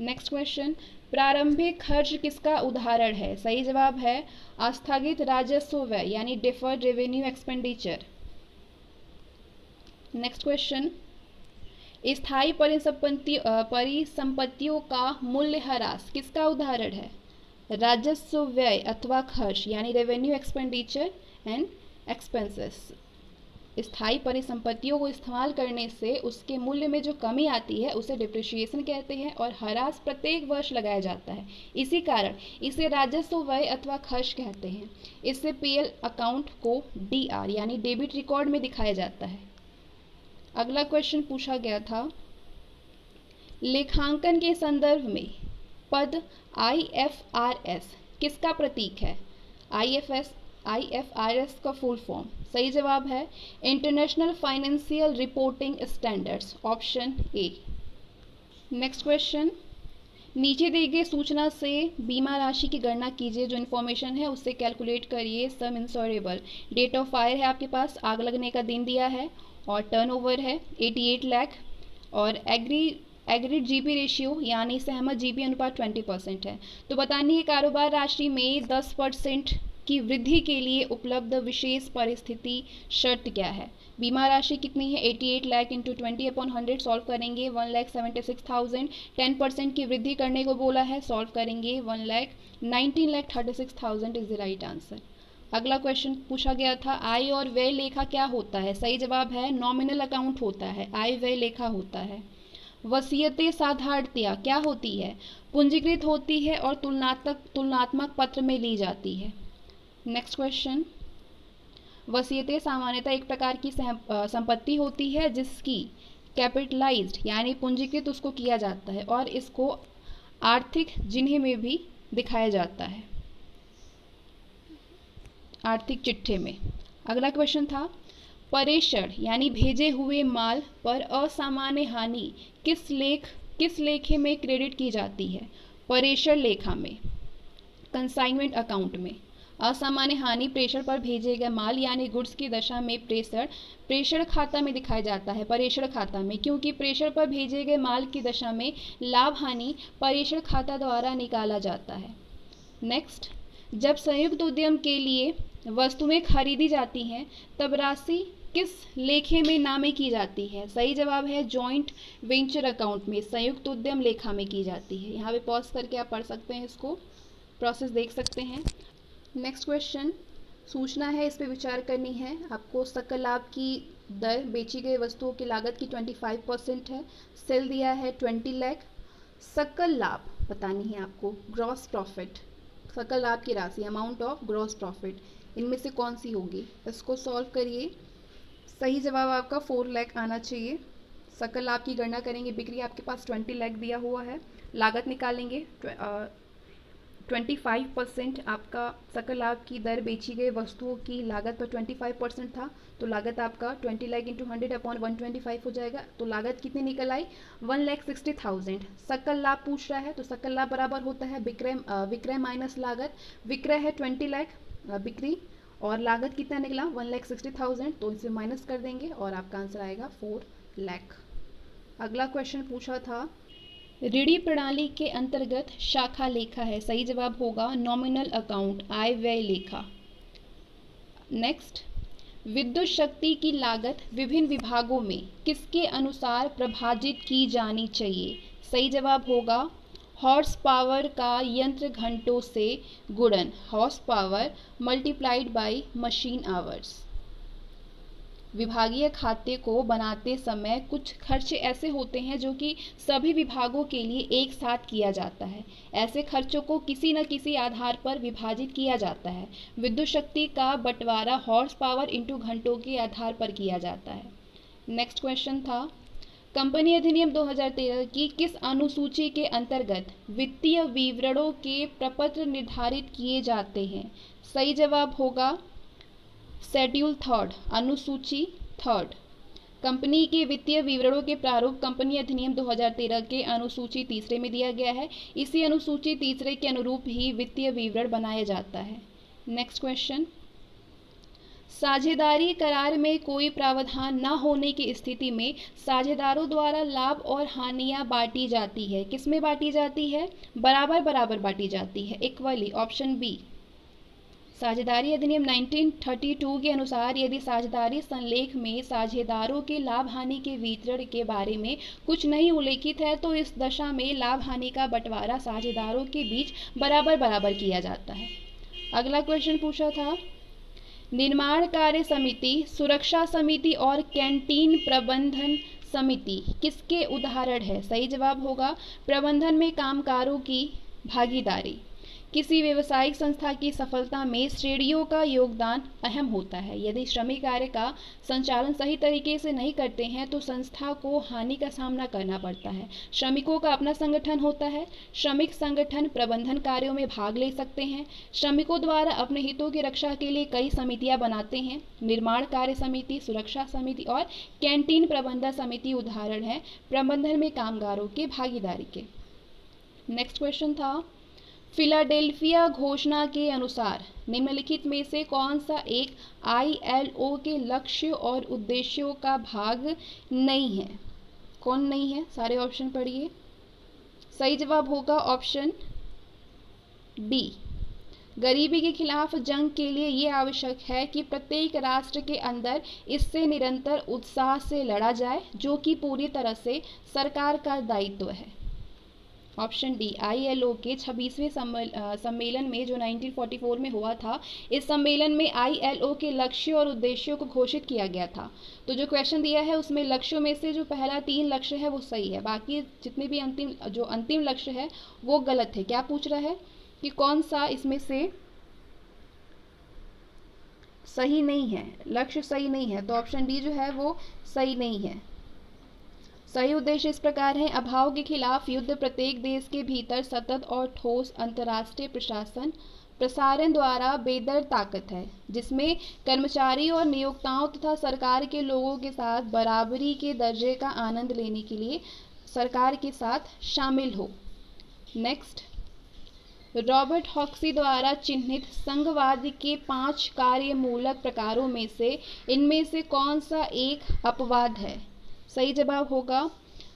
नेक्स्ट क्वेश्चन, प्रारंभिक खर्च किसका उदाहरण है? सही जवाब है आस्थगित राजस्व व्यय यानी deferred revenue expenditure. Next question, स्थायी परिसंपत्तियों का मूल्यह्रास किसका उदाहरण है? राजस्व व्यय अथवा खर्च यानी रेवेन्यू एक्सपेंडिचर एंड एक्सपेंसेस। स्थायी परिसंपत्तियों को इस्तेमाल करने से उसके मूल्य में जो कमी आती है उसे डिप्रिशिएशन कहते हैं और ह्रास प्रत्येक वर्ष लगाया जाता है। इसी कारण इसे राजस्व व्यय अथवा खर्च कहते हैं। इससे पीएल अकाउंट को डीआर यानी डेबिट रिकॉर्ड में दिखाया जाता है। अगला क्वेश्चन पूछा गया था, लेखांकन के संदर्भ में पद आईएफआरएस किसका प्रतीक है? आईएफआरएस का फुल फॉर्म। सही जवाब है international financial reporting standards, option A. Next question, नीचे दी गई सूचना से बीमा राशि की गणना कीजिए। जो इन्फॉर्मेशन है उससे कैलकुलेट करिए सम इंश्योरेबल। डेट ऑफ फायर है आपके पास, आग लगने का दिन दिया है, और टर्नओवर है 88 लाख, और एग्रीड जीबी रेशियो यानी सहमत जीबी अनुपात 20% है। तो बतानी है कारोबार राशि में 10% की वृद्धि के लिए उपलब्ध विशेष परिस्थिति शर्त क्या है? बीमा राशि कितनी है? 88 लाख इंटू 20/100 सॉल्व करेंगे 1,76,000। 10% की वृद्धि करने को बोला है, सॉल्व करेंगे 19,36,000 इज द राइट आंसर। अगला क्वेश्चन पूछा गया था, आय और व्यय लेखा क्या होता है? सही जवाब है नॉमिनल अकाउंट होता है, आय व्यय लेखा होता है। वसीयतें साधारणतया क्या होती है? पूंजीकृत होती है और तुलनात्मक पत्र में ली जाती है। नेक्स्ट क्वेश्चन, वसीयतें सामान्यतः एक प्रकार की संपत्ति होती है जिसकी कैपिटलाइज्ड यानी पूंजीकृत उसको किया जाता है और इसको आर्थिक जिन्हे में भी दिखाया जाता है, आर्थिक चिट्ठे में। अगला क्वेश्चन था, प्रेषण यानी भेजे हुए माल पर असामान्य हानि किस लेखे में क्रेडिट की जाती है? प्रेषण लेखा में, कंसाइनमेंट अकाउंट में। असामान्य हानि प्रेषण पर भेजे गए माल यानी गुड्स की दशा में प्रेषण खाता में दिखाया जाता है, प्रेषण खाता में, क्योंकि प्रेषण पर भेजे गए माल की दशा में लाभ हानि प्रेषण खाता द्वारा निकाला जाता है। नेक्स्ट, जब संयुक्त उद्यम के लिए वस्तुएं खरीदी जाती हैं तब राशि किस लेखे में नामे की जाती है? सही जवाब है जॉइंट वेंचर अकाउंट में, संयुक्त उद्यम लेखा में की जाती है। यहाँ पे पॉज करके आप पढ़ सकते हैं, इसको प्रोसेस देख सकते हैं। नेक्स्ट क्वेश्चन, सूचना है, इस पे विचार करनी है आपको। सकल लाभ की दर बेची गई वस्तुओं की लागत की 25% है। सेल दिया है 20 लाख। सकल लाभ बतानी है आपको, ग्रॉस प्रॉफिट, सकल लाभ की राशि, अमाउंट ऑफ ग्रॉस प्रॉफिट, इनमें से कौन सी होगी? इसको सॉल्व करिए। सही जवाब आपका 4 लाख आना चाहिए। सकल लाभ की गणना करेंगे, बिक्री आपके पास 20 लाख दिया हुआ है, लागत निकालेंगे 25%। आपका सकल लाभ की दर बेची गई वस्तुओं की लागत पर 25% था, तो लागत आपका 20 लाख इंटू 100/125 हो जाएगा। तो लागत कितनी निकल आई? 1,60,000। सकल लाभ पूछ रहा है तो सकल लाभ बराबर होता है विक्रय माइनस लागत। विक्रय है 20 लाख बिक्री, और लागत कितना निकला? 1,60,000, तो इसे माइनस कर देंगे और आपका आंसर आएगा 4 लाख। अगला क्वेश्चन पूछा था, ऋणी प्रणाली के अंतर्गत शाखा लेखा है। सही जवाब होगा नॉमिनल अकाउंट, आय व्यय लेखा। नेक्स्ट, विद्युत शक्ति की लागत विभिन्न विभागों में किसके अनुसार प्रभाजित की जानी चाहिए? सही जवाब होगा हॉर्स पावर का यंत्र घंटों से गुणन, horse power multiplied by machine hours. विभागीय खाते को बनाते समय कुछ खर्चे ऐसे होते हैं जो कि सभी विभागों के लिए एक साथ किया जाता है। ऐसे खर्चों को किसी न किसी आधार पर विभाजित किया जाता है। विद्युत शक्ति का बंटवारा हॉर्स पावर इंटू घंटों के आधार पर किया जाता है। नेक्स्ट क्वेश्चन था, कंपनी अधिनियम 2013 की किस अनुसूची के अंतर्गत वित्तीय विवरणों के प्रपत्र निर्धारित किए जाते हैं? सही जवाब होगा शेड्यूल थर्ड, अनुसूची थर्ड। कंपनी के वित्तीय विवरणों के प्रारूप कंपनी अधिनियम 2013 के अनुसूची तीसरे में दिया गया है। इसी अनुसूची तीसरे के अनुरूप ही वित्तीय विवरण बनाया जाता है। नेक्स्ट क्वेश्चन, साझेदारी करार में कोई प्रावधान न होने की स्थिति में साझेदारों द्वारा लाभ और हानियां बांटी जाती है। किसमें बांटी जाती है? बराबर बराबर बांटी जाती है, इक्वली। Option B. साझेदारी अधिनियम 1932 के अनुसार यदि साझेदारी संलेख में साझेदारों के लाभ हानि के वितरण के बारे में कुछ नहीं उल्लेखित है तो इस दशा में लाभ हानि का बंटवारा साझेदारों के बीच बराबर बराबर किया जाता है। अगला क्वेश्चन पूछा था, निर्माण कार्य समिति, सुरक्षा समिति और कैंटीन प्रबंधन समिति किसके उदाहरण है? सही जवाब होगा प्रबंधन में कामगारों की भागीदारी। किसी व्यवसायिक संस्था की सफलता में श्रेणियों का योगदान अहम होता है। यदि श्रमिक कार्य का संचालन सही तरीके से नहीं करते हैं तो संस्था को हानि का सामना करना पड़ता है। श्रमिकों का अपना संगठन होता है। श्रमिक संगठन प्रबंधन कार्यों में भाग ले सकते हैं। श्रमिकों द्वारा अपने हितों की रक्षा के लिए कई समितियां बनाते हैं। निर्माण कार्य समिति, सुरक्षा समिति और कैंटीन प्रबंधन समिति उदाहरण है प्रबंधन में कामगारों की भागीदारी के। नेक्स्ट क्वेश्चन था, फिलाडेल्फिया घोषणा के अनुसार निम्नलिखित में से कौन सा एक ILO के लक्ष्य और उद्देश्यों का भाग नहीं है? कौन नहीं है? सारे ऑप्शन पढ़िए। सही जवाब होगा ऑप्शन बी। गरीबी के खिलाफ जंग के लिए ये आवश्यक है कि प्रत्येक राष्ट्र के अंदर इससे निरंतर उत्साह से लड़ा जाए, जो कि पूरी तरह से सरकार का दायित्व है। Option D. ILO के 26वें सम्मेलन में जो 1944 में हुआ था, इस सम्मेलन में ILO के लक्ष्य और उद्देश्यों को घोषित किया गया था। तो जो क्वेश्चन दिया है उसमें लक्ष्यों में से जो पहला 3 लक्ष्य है वो सही है, बाकी जितने भी अंतिम लक्ष्य है वो गलत है। क्या पूछ रहा है कि कौन सा इसमें से सही नहीं है, लक्ष्य सही नहीं है, तो ऑप्शन डी जो है वो सही नहीं है। सही उद्देश्य इस प्रकार है, अभाव के खिलाफ युद्ध, प्रत्येक देश के भीतर सतत और ठोस अंतर्राष्ट्रीय प्रसारण द्वारा बेदर ताकत है, जिसमें कर्मचारी और नियोक्ताओं तथा सरकार के लोगों के साथ बराबरी के दर्जे का आनंद लेने के लिए सरकार के साथ शामिल हो। नेक्स्ट, रॉबर्ट हॉक्सी द्वारा चिन्हित संघवाद के 5 कार्यमूलक प्रकारों में से इनमें से कौन सा एक अपवाद है? सही जवाब होगा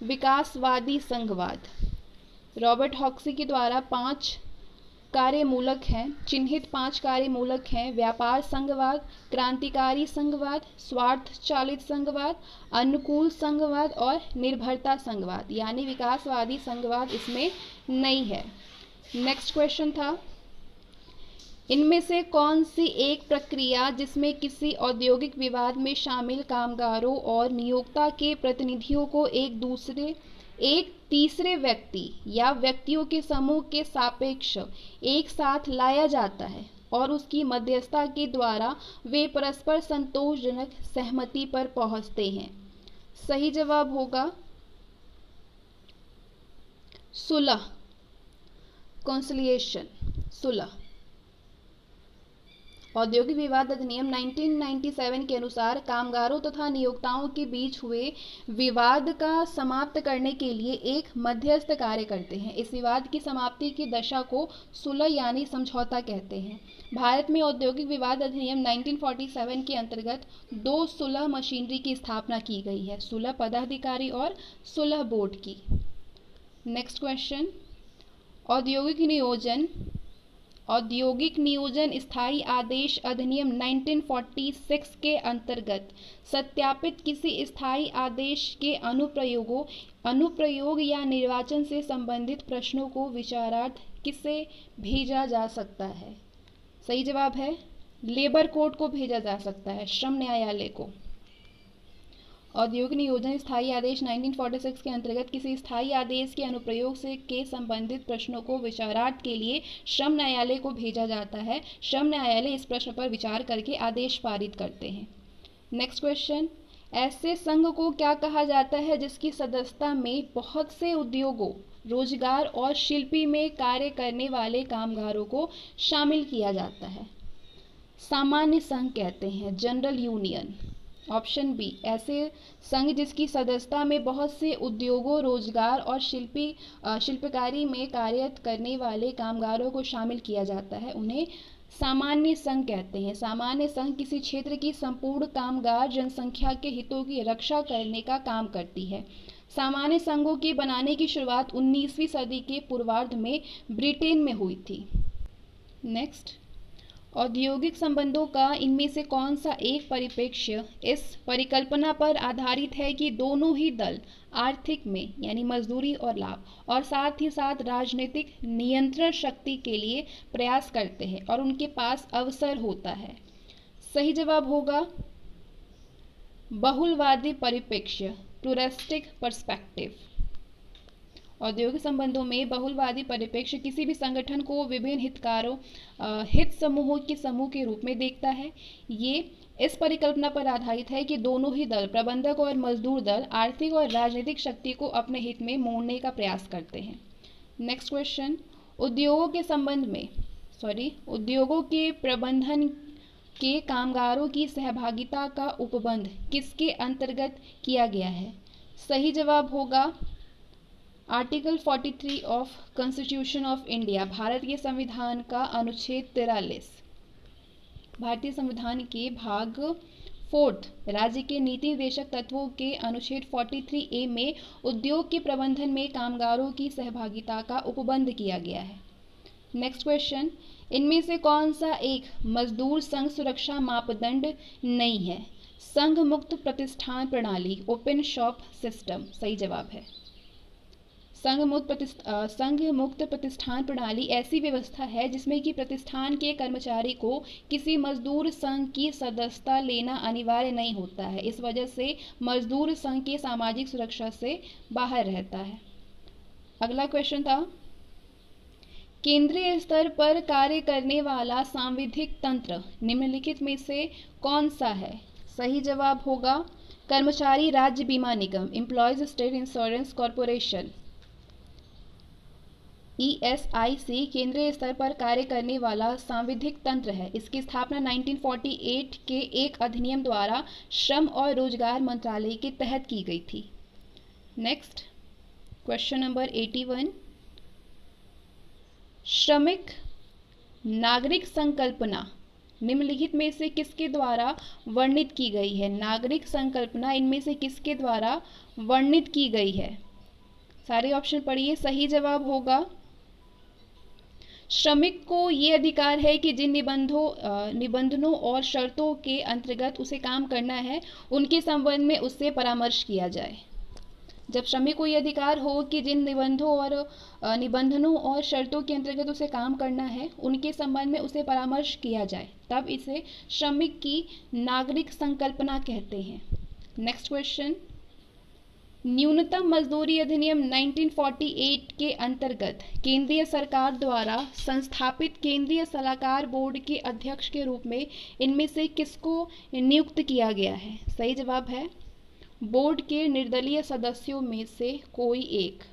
विकासवादी संघवाद। रॉबर्ट हॉक्सी के द्वारा 5 कार्यमूलक हैं, चिन्हित 5 कार्यमूलक हैं: व्यापार संघवाद, क्रांतिकारी संघवाद, स्वार्थ चालित संघवाद, अनुकूल संघवाद और निर्भरता संघवाद, यानी विकासवादी संघवाद इसमें नहीं है। नेक्स्ट क्वेश्चन था, इनमें से कौन सी एक प्रक्रिया जिसमें किसी औद्योगिक विवाद में शामिल कामगारों और नियोक्ता के प्रतिनिधियों को एक तीसरे व्यक्ति या व्यक्तियों के समूह के सापेक्ष एक साथ लाया जाता है और उसकी मध्यस्थता के द्वारा वे परस्पर संतोषजनक सहमति पर पहुंचते हैं? सही जवाब होगा सुलह, कॉन्सिलिएशन, सुलह। औद्योगिक विवाद अधिनियम 1997 के अनुसार कामगारों तथा नियोक्ताओं के बीच हुए विवाद का समाप्त करने के लिए एक मध्यस्थ कार्य करते हैं। इस विवाद की समाप्ति की दशा को सुलह यानी समझौता कहते हैं। भारत में औद्योगिक विवाद अधिनियम 1947 के अंतर्गत 2 सुलह मशीनरी की स्थापना की गई है, सुलह पदाधिकारी और सुलह बोर्ड की। नेक्स्ट क्वेश्चन, औद्योगिक नियोजन स्थायी आदेश अधिनियम 1946 के अंतर्गत सत्यापित किसी स्थायी आदेश के अनुप्रयोग या निर्वाचन से संबंधित प्रश्नों को विचारार्थ किसे भेजा जा सकता है? सही जवाब है लेबर कोर्ट को भेजा जा सकता है, श्रम न्यायालय को। औद्योगिक नियोजन स्थायी आदेश 1946 के अंतर्गत किसी स्थायी आदेश के अनुप्रयोग से के संबंधित प्रश्नों को विचारार्थ के लिए श्रम न्यायालय को भेजा जाता है। श्रम न्यायालय इस प्रश्न पर विचार करके आदेश पारित करते हैं। नेक्स्ट क्वेश्चन, ऐसे संघ को क्या कहा जाता है जिसकी सदस्यता में बहुत से उद्योगों, रोजगार और शिल्पी में कार्य करने वाले कामगारों को शामिल किया जाता है? सामान्य संघ कहते हैं, जनरल यूनियन। ऑप्शन बी, ऐसे संघ जिसकी सदस्यता में बहुत से उद्योगों, रोजगार और शिल्पकारी में कार्य करने वाले कामगारों को शामिल किया जाता है, उन्हें सामान्य संघ कहते हैं। सामान्य संघ किसी क्षेत्र की संपूर्ण कामगार जनसंख्या के हितों की रक्षा करने का काम करती है। सामान्य संघों के बनाने की शुरुआत 19वीं सदी के पूर्वार्ध में ब्रिटेन में हुई थी। नेक्स्ट, औद्योगिक संबंधों का इनमें से कौन सा एक परिप्रेक्ष्य इस परिकल्पना पर आधारित है कि दोनों ही दल आर्थिक में यानी मजदूरी और लाभ और साथ ही साथ राजनीतिक नियंत्रण शक्ति के लिए प्रयास करते हैं और उनके पास अवसर होता है? सही जवाब होगा बहुलवादी परिप्रेक्ष्य, प्लूरलिस्टिक पर्सपेक्टिव। औद्योगिक संबंधों में बहुलवादी परिप्रेक्ष्य किसी भी संगठन को विभिन्न हित समूहों के समूह के रूप में देखता है। ये इस परिकल्पना पर आधारित है कि दोनों ही दल, प्रबंधक और मजदूर दल, आर्थिक और राजनीतिक शक्ति को अपने हित में मोड़ने का प्रयास करते हैं। नेक्स्ट क्वेश्चन, उद्योगों के प्रबंधन के कामगारों की सहभागिता का उपबंध किसके अंतर्गत किया गया है? सही जवाब होगा article 43 of constitution of India, Bharat के संविधान का अनुच्छेद 43। भारतीय संविधान के भाग 4 राज्य के नीति निर्देशक तत्वों के अनुच्छेद 43A में उद्योग के प्रबंधन में कामगारों की सहभागिता का उपबंध किया गया है। नेक्स्ट क्वेश्चन, इनमें से कौन सा एक मजदूर संघ सुरक्षा मापदंड नहीं है? संघ मुक्त प्रतिष्ठान प्रणाली, ओपन शॉप सिस्टम सही जवाब है। संघ मुक्त प्रतिष्ठान प्रणाली ऐसी व्यवस्था है जिसमें कि प्रतिष्ठान के कर्मचारी को किसी मजदूर संघ की सदस्यता लेना अनिवार्य नहीं होता है। इस वजह से मजदूर संघ के सामाजिक सुरक्षा से बाहर रहता है। अगला क्वेश्चन था, केंद्रीय स्तर पर कार्य करने वाला सांविधिक तंत्र निम्नलिखित में से कौन सा है? सही जवाब होगा कर्मचारी राज्य बीमा निगम, employees state insurance corporation, ESIC केंद्रीय स्तर पर कार्य करने वाला सांविधिक तंत्र है। इसकी स्थापना 1948 के एक अधिनियम द्वारा श्रम और रोजगार मंत्रालय के तहत की गई थी। नेक्स्ट क्वेश्चन नंबर 81, श्रमिक नागरिक संकल्पना निम्नलिखित में से किसके द्वारा वर्णित की गई है? नागरिक संकल्पना इनमें से किसके द्वारा वर्णित की गई है? सारे ऑप्शन पढ़िए। सही जवाब होगा श्रमिक को ये अधिकार है कि जिन निबंधनों और शर्तों के अंतर्गत उसे काम करना है उनके संबंध में उससे परामर्श किया जाए। जब श्रमिक को ये अधिकार हो कि जिन निबंधनों और शर्तों के अंतर्गत उसे काम करना है उनके संबंध में उसे परामर्श किया जाए, तब इसे श्रमिक की नागरिक संकल्पना कहते हैं। नेक्स्ट क्वेश्चन, न्यूनतम मजदूरी अधिनियम 1948 के अंतर्गत केंद्रीय सरकार द्वारा संस्थापित केंद्रीय सलाहकार बोर्ड के अध्यक्ष के रूप में इनमें से किसको नियुक्त किया गया है? सही जवाब है बोर्ड के निर्दलीय सदस्यों में से कोई एक।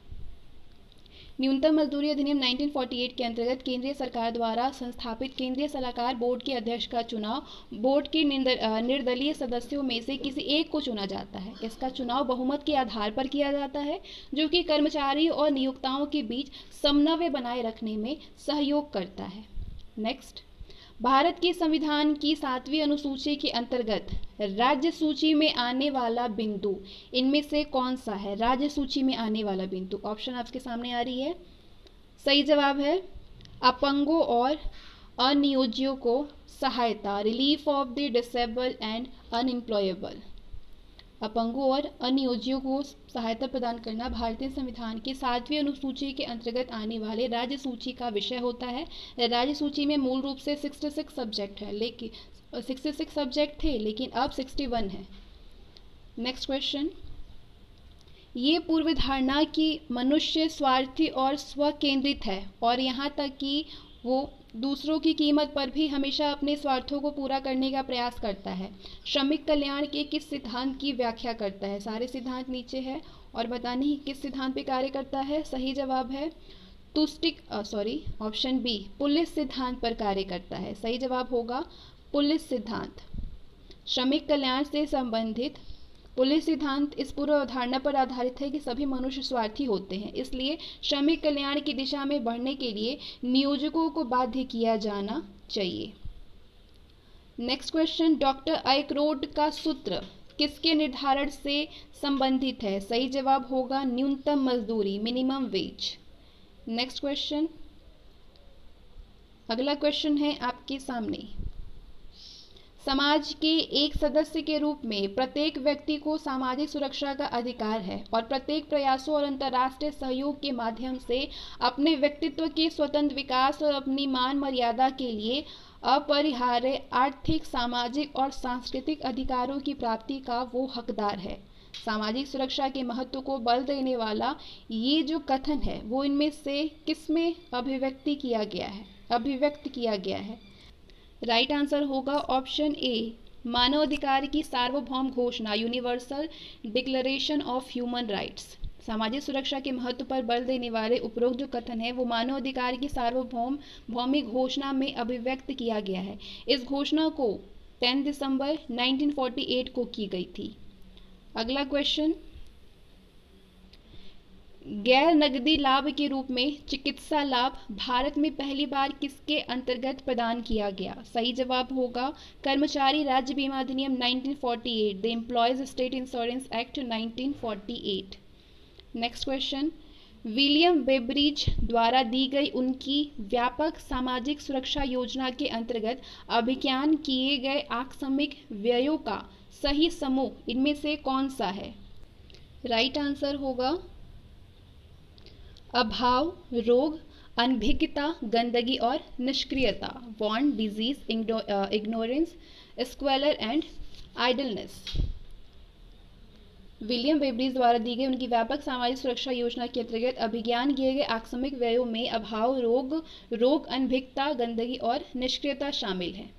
न्यूनतम मजदूरी अधिनियम 1948 के अंतर्गत केंद्रीय सरकार द्वारा संस्थापित केंद्रीय सलाहकार बोर्ड के अध्यक्ष का चुनाव बोर्ड के निर्दलीय सदस्यों में से किसी एक को चुना जाता है। इसका चुनाव बहुमत के आधार पर किया जाता है जो कि कर्मचारी और नियोक्ताओं के बीच समन्वय बनाए रखने में सहयोग करता है। नेक्स्ट, भारत के संविधान की 7वीं अनुसूची के अंतर्गत राज्य सूची में आने वाला बिंदु इनमें से कौन सा है? राज्य सूची में आने वाला बिंदु, ऑप्शन आपके सामने आ रही है। सही जवाब है अपंगों और अनियोज्यों को सहायता, relief of the disable and unemployable. अपंगों और अनियोज्यों को सहायता प्रदान करना भारतीय संविधान की 7वीं अनुसूची के अंतर्गत आने वाले राज्य सूची का विषय होता है। राज्य सूची में मूल रूप से 66 सब्जेक्ट है, लेकिन 66 सब्जेक्ट थे लेकिन अब 61 है। नेक्स्ट क्वेश्चन, ये पूर्व धारणा कि मनुष्य स्वार्थी और स्वकेंद्रित है और यहाँ तक कि वो दूसरों की कीमत पर भी हमेशा अपने स्वार्थों को पूरा करने का प्रयास करता है। श्रमिक कल्याण के किस सिद्धांत की व्याख्या करता है? सारे सिद्धांत नीचे है और बताने ही किस सिद्धांत पे कार्य करता है। सही जवाब है ऑप्शन बी, पुलिस सिद्धांत पर कार्य करता है। सही जवाब होगा पुलिस सिद्धांत। श्रमिक कल्याण से संबंधित पुलिस सिद्धांत इस पूर्व अवधारणा पर आधारित है कि सभी मनुष्य स्वार्थी होते हैं, इसलिए श्रमिक कल्याण की दिशा में बढ़ने के लिए नियोजकों को बाध्य किया जाना चाहिए। नेक्स्ट क्वेश्चन, डॉक्टर आइकरोड का सूत्र किसके निर्धारण से संबंधित है? सही जवाब होगा न्यूनतम मजदूरी, मिनिमम वेज। नेक्स्ट क्वेश्चन, अगला क्वेश्चन है आपके सामने। समाज के एक सदस्य के रूप में प्रत्येक व्यक्ति को सामाजिक सुरक्षा का अधिकार है और प्रत्येक प्रयासों और अंतर्राष्ट्रीय सहयोग के माध्यम से अपने व्यक्तित्व के स्वतंत्र विकास और अपनी मान मर्यादा के लिए अपरिहार्य आर्थिक, सामाजिक और सांस्कृतिक अधिकारों की प्राप्ति का वो हकदार है। सामाजिक सुरक्षा के महत्व को बल देने वाला ये जो कथन है वो इनमें से किसमें अभिव्यक्त किया गया है? राइट आंसर होगा ऑप्शन ए, मानवाधिकार की सार्वभौम घोषणा, universal declaration of human rights. सामाजिक सुरक्षा के महत्व पर बल देने वाले उपरोक्त जो कथन है वो मानवाधिकार की सार्वभौमिक घोषणा में अभिव्यक्त किया गया है। इस घोषणा को 10 दिसंबर 1948 को की गई थी। अगला क्वेश्चन, गैर नगदी लाभ के रूप में चिकित्सा लाभ भारत में पहली बार किसके अंतर्गत प्रदान किया गया? सही जवाब होगा कर्मचारी राज्य बीमा अधिनियम 1948, the employees state insurance act 1948। Next question, William Beveridge द्वारा दी गई उनकी व्यापक सामाजिक सुरक्षा योजना के अंतर्गत अभिज्ञान किए गए आकस्मिक व्ययों का सही समूह इनमें से कौन सा है? राइट आंसर होगा अभाव, रोग, अनभिज्ञता, गंदगी और निष्क्रियता, want, disease, ignorance, squalor and idleness. William Beveridge द्वारा दी गई उनकी व्यापक सामाजिक सुरक्षा योजना के अंतर्गत अभिज्ञान किए गए आकस्मिक व्ययों में अभाव, रोग, अनभिज्ञता, गंदगी और निष्क्रियता शामिल है।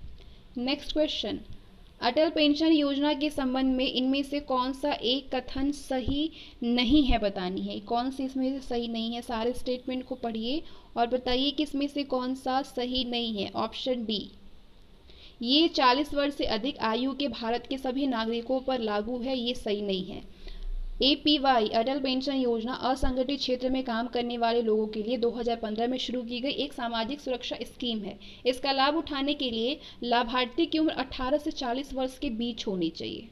नेक्स्ट क्वेश्चन, अटल पेंशन योजना के संबंध में इनमें से कौन सा एक कथन सही नहीं है बतानी है। कौन सी इसमें से सही नहीं है? सारे स्टेटमेंट को पढ़िए और बताइए कि इसमें से कौन सा सही नहीं है। ऑप्शन डी, ये 40 वर्ष से अधिक आयु के भारत के सभी नागरिकों पर लागू है, ये सही नहीं है। APY अटल पेंशन योजना असंगठित क्षेत्र में काम करने वाले लोगों के लिए 2015 में शुरू की गई एक सामाजिक सुरक्षा स्कीम है। इसका लाभ उठाने के लिए लाभार्थी की उम्र 18 से 40 वर्ष के बीच होनी चाहिए।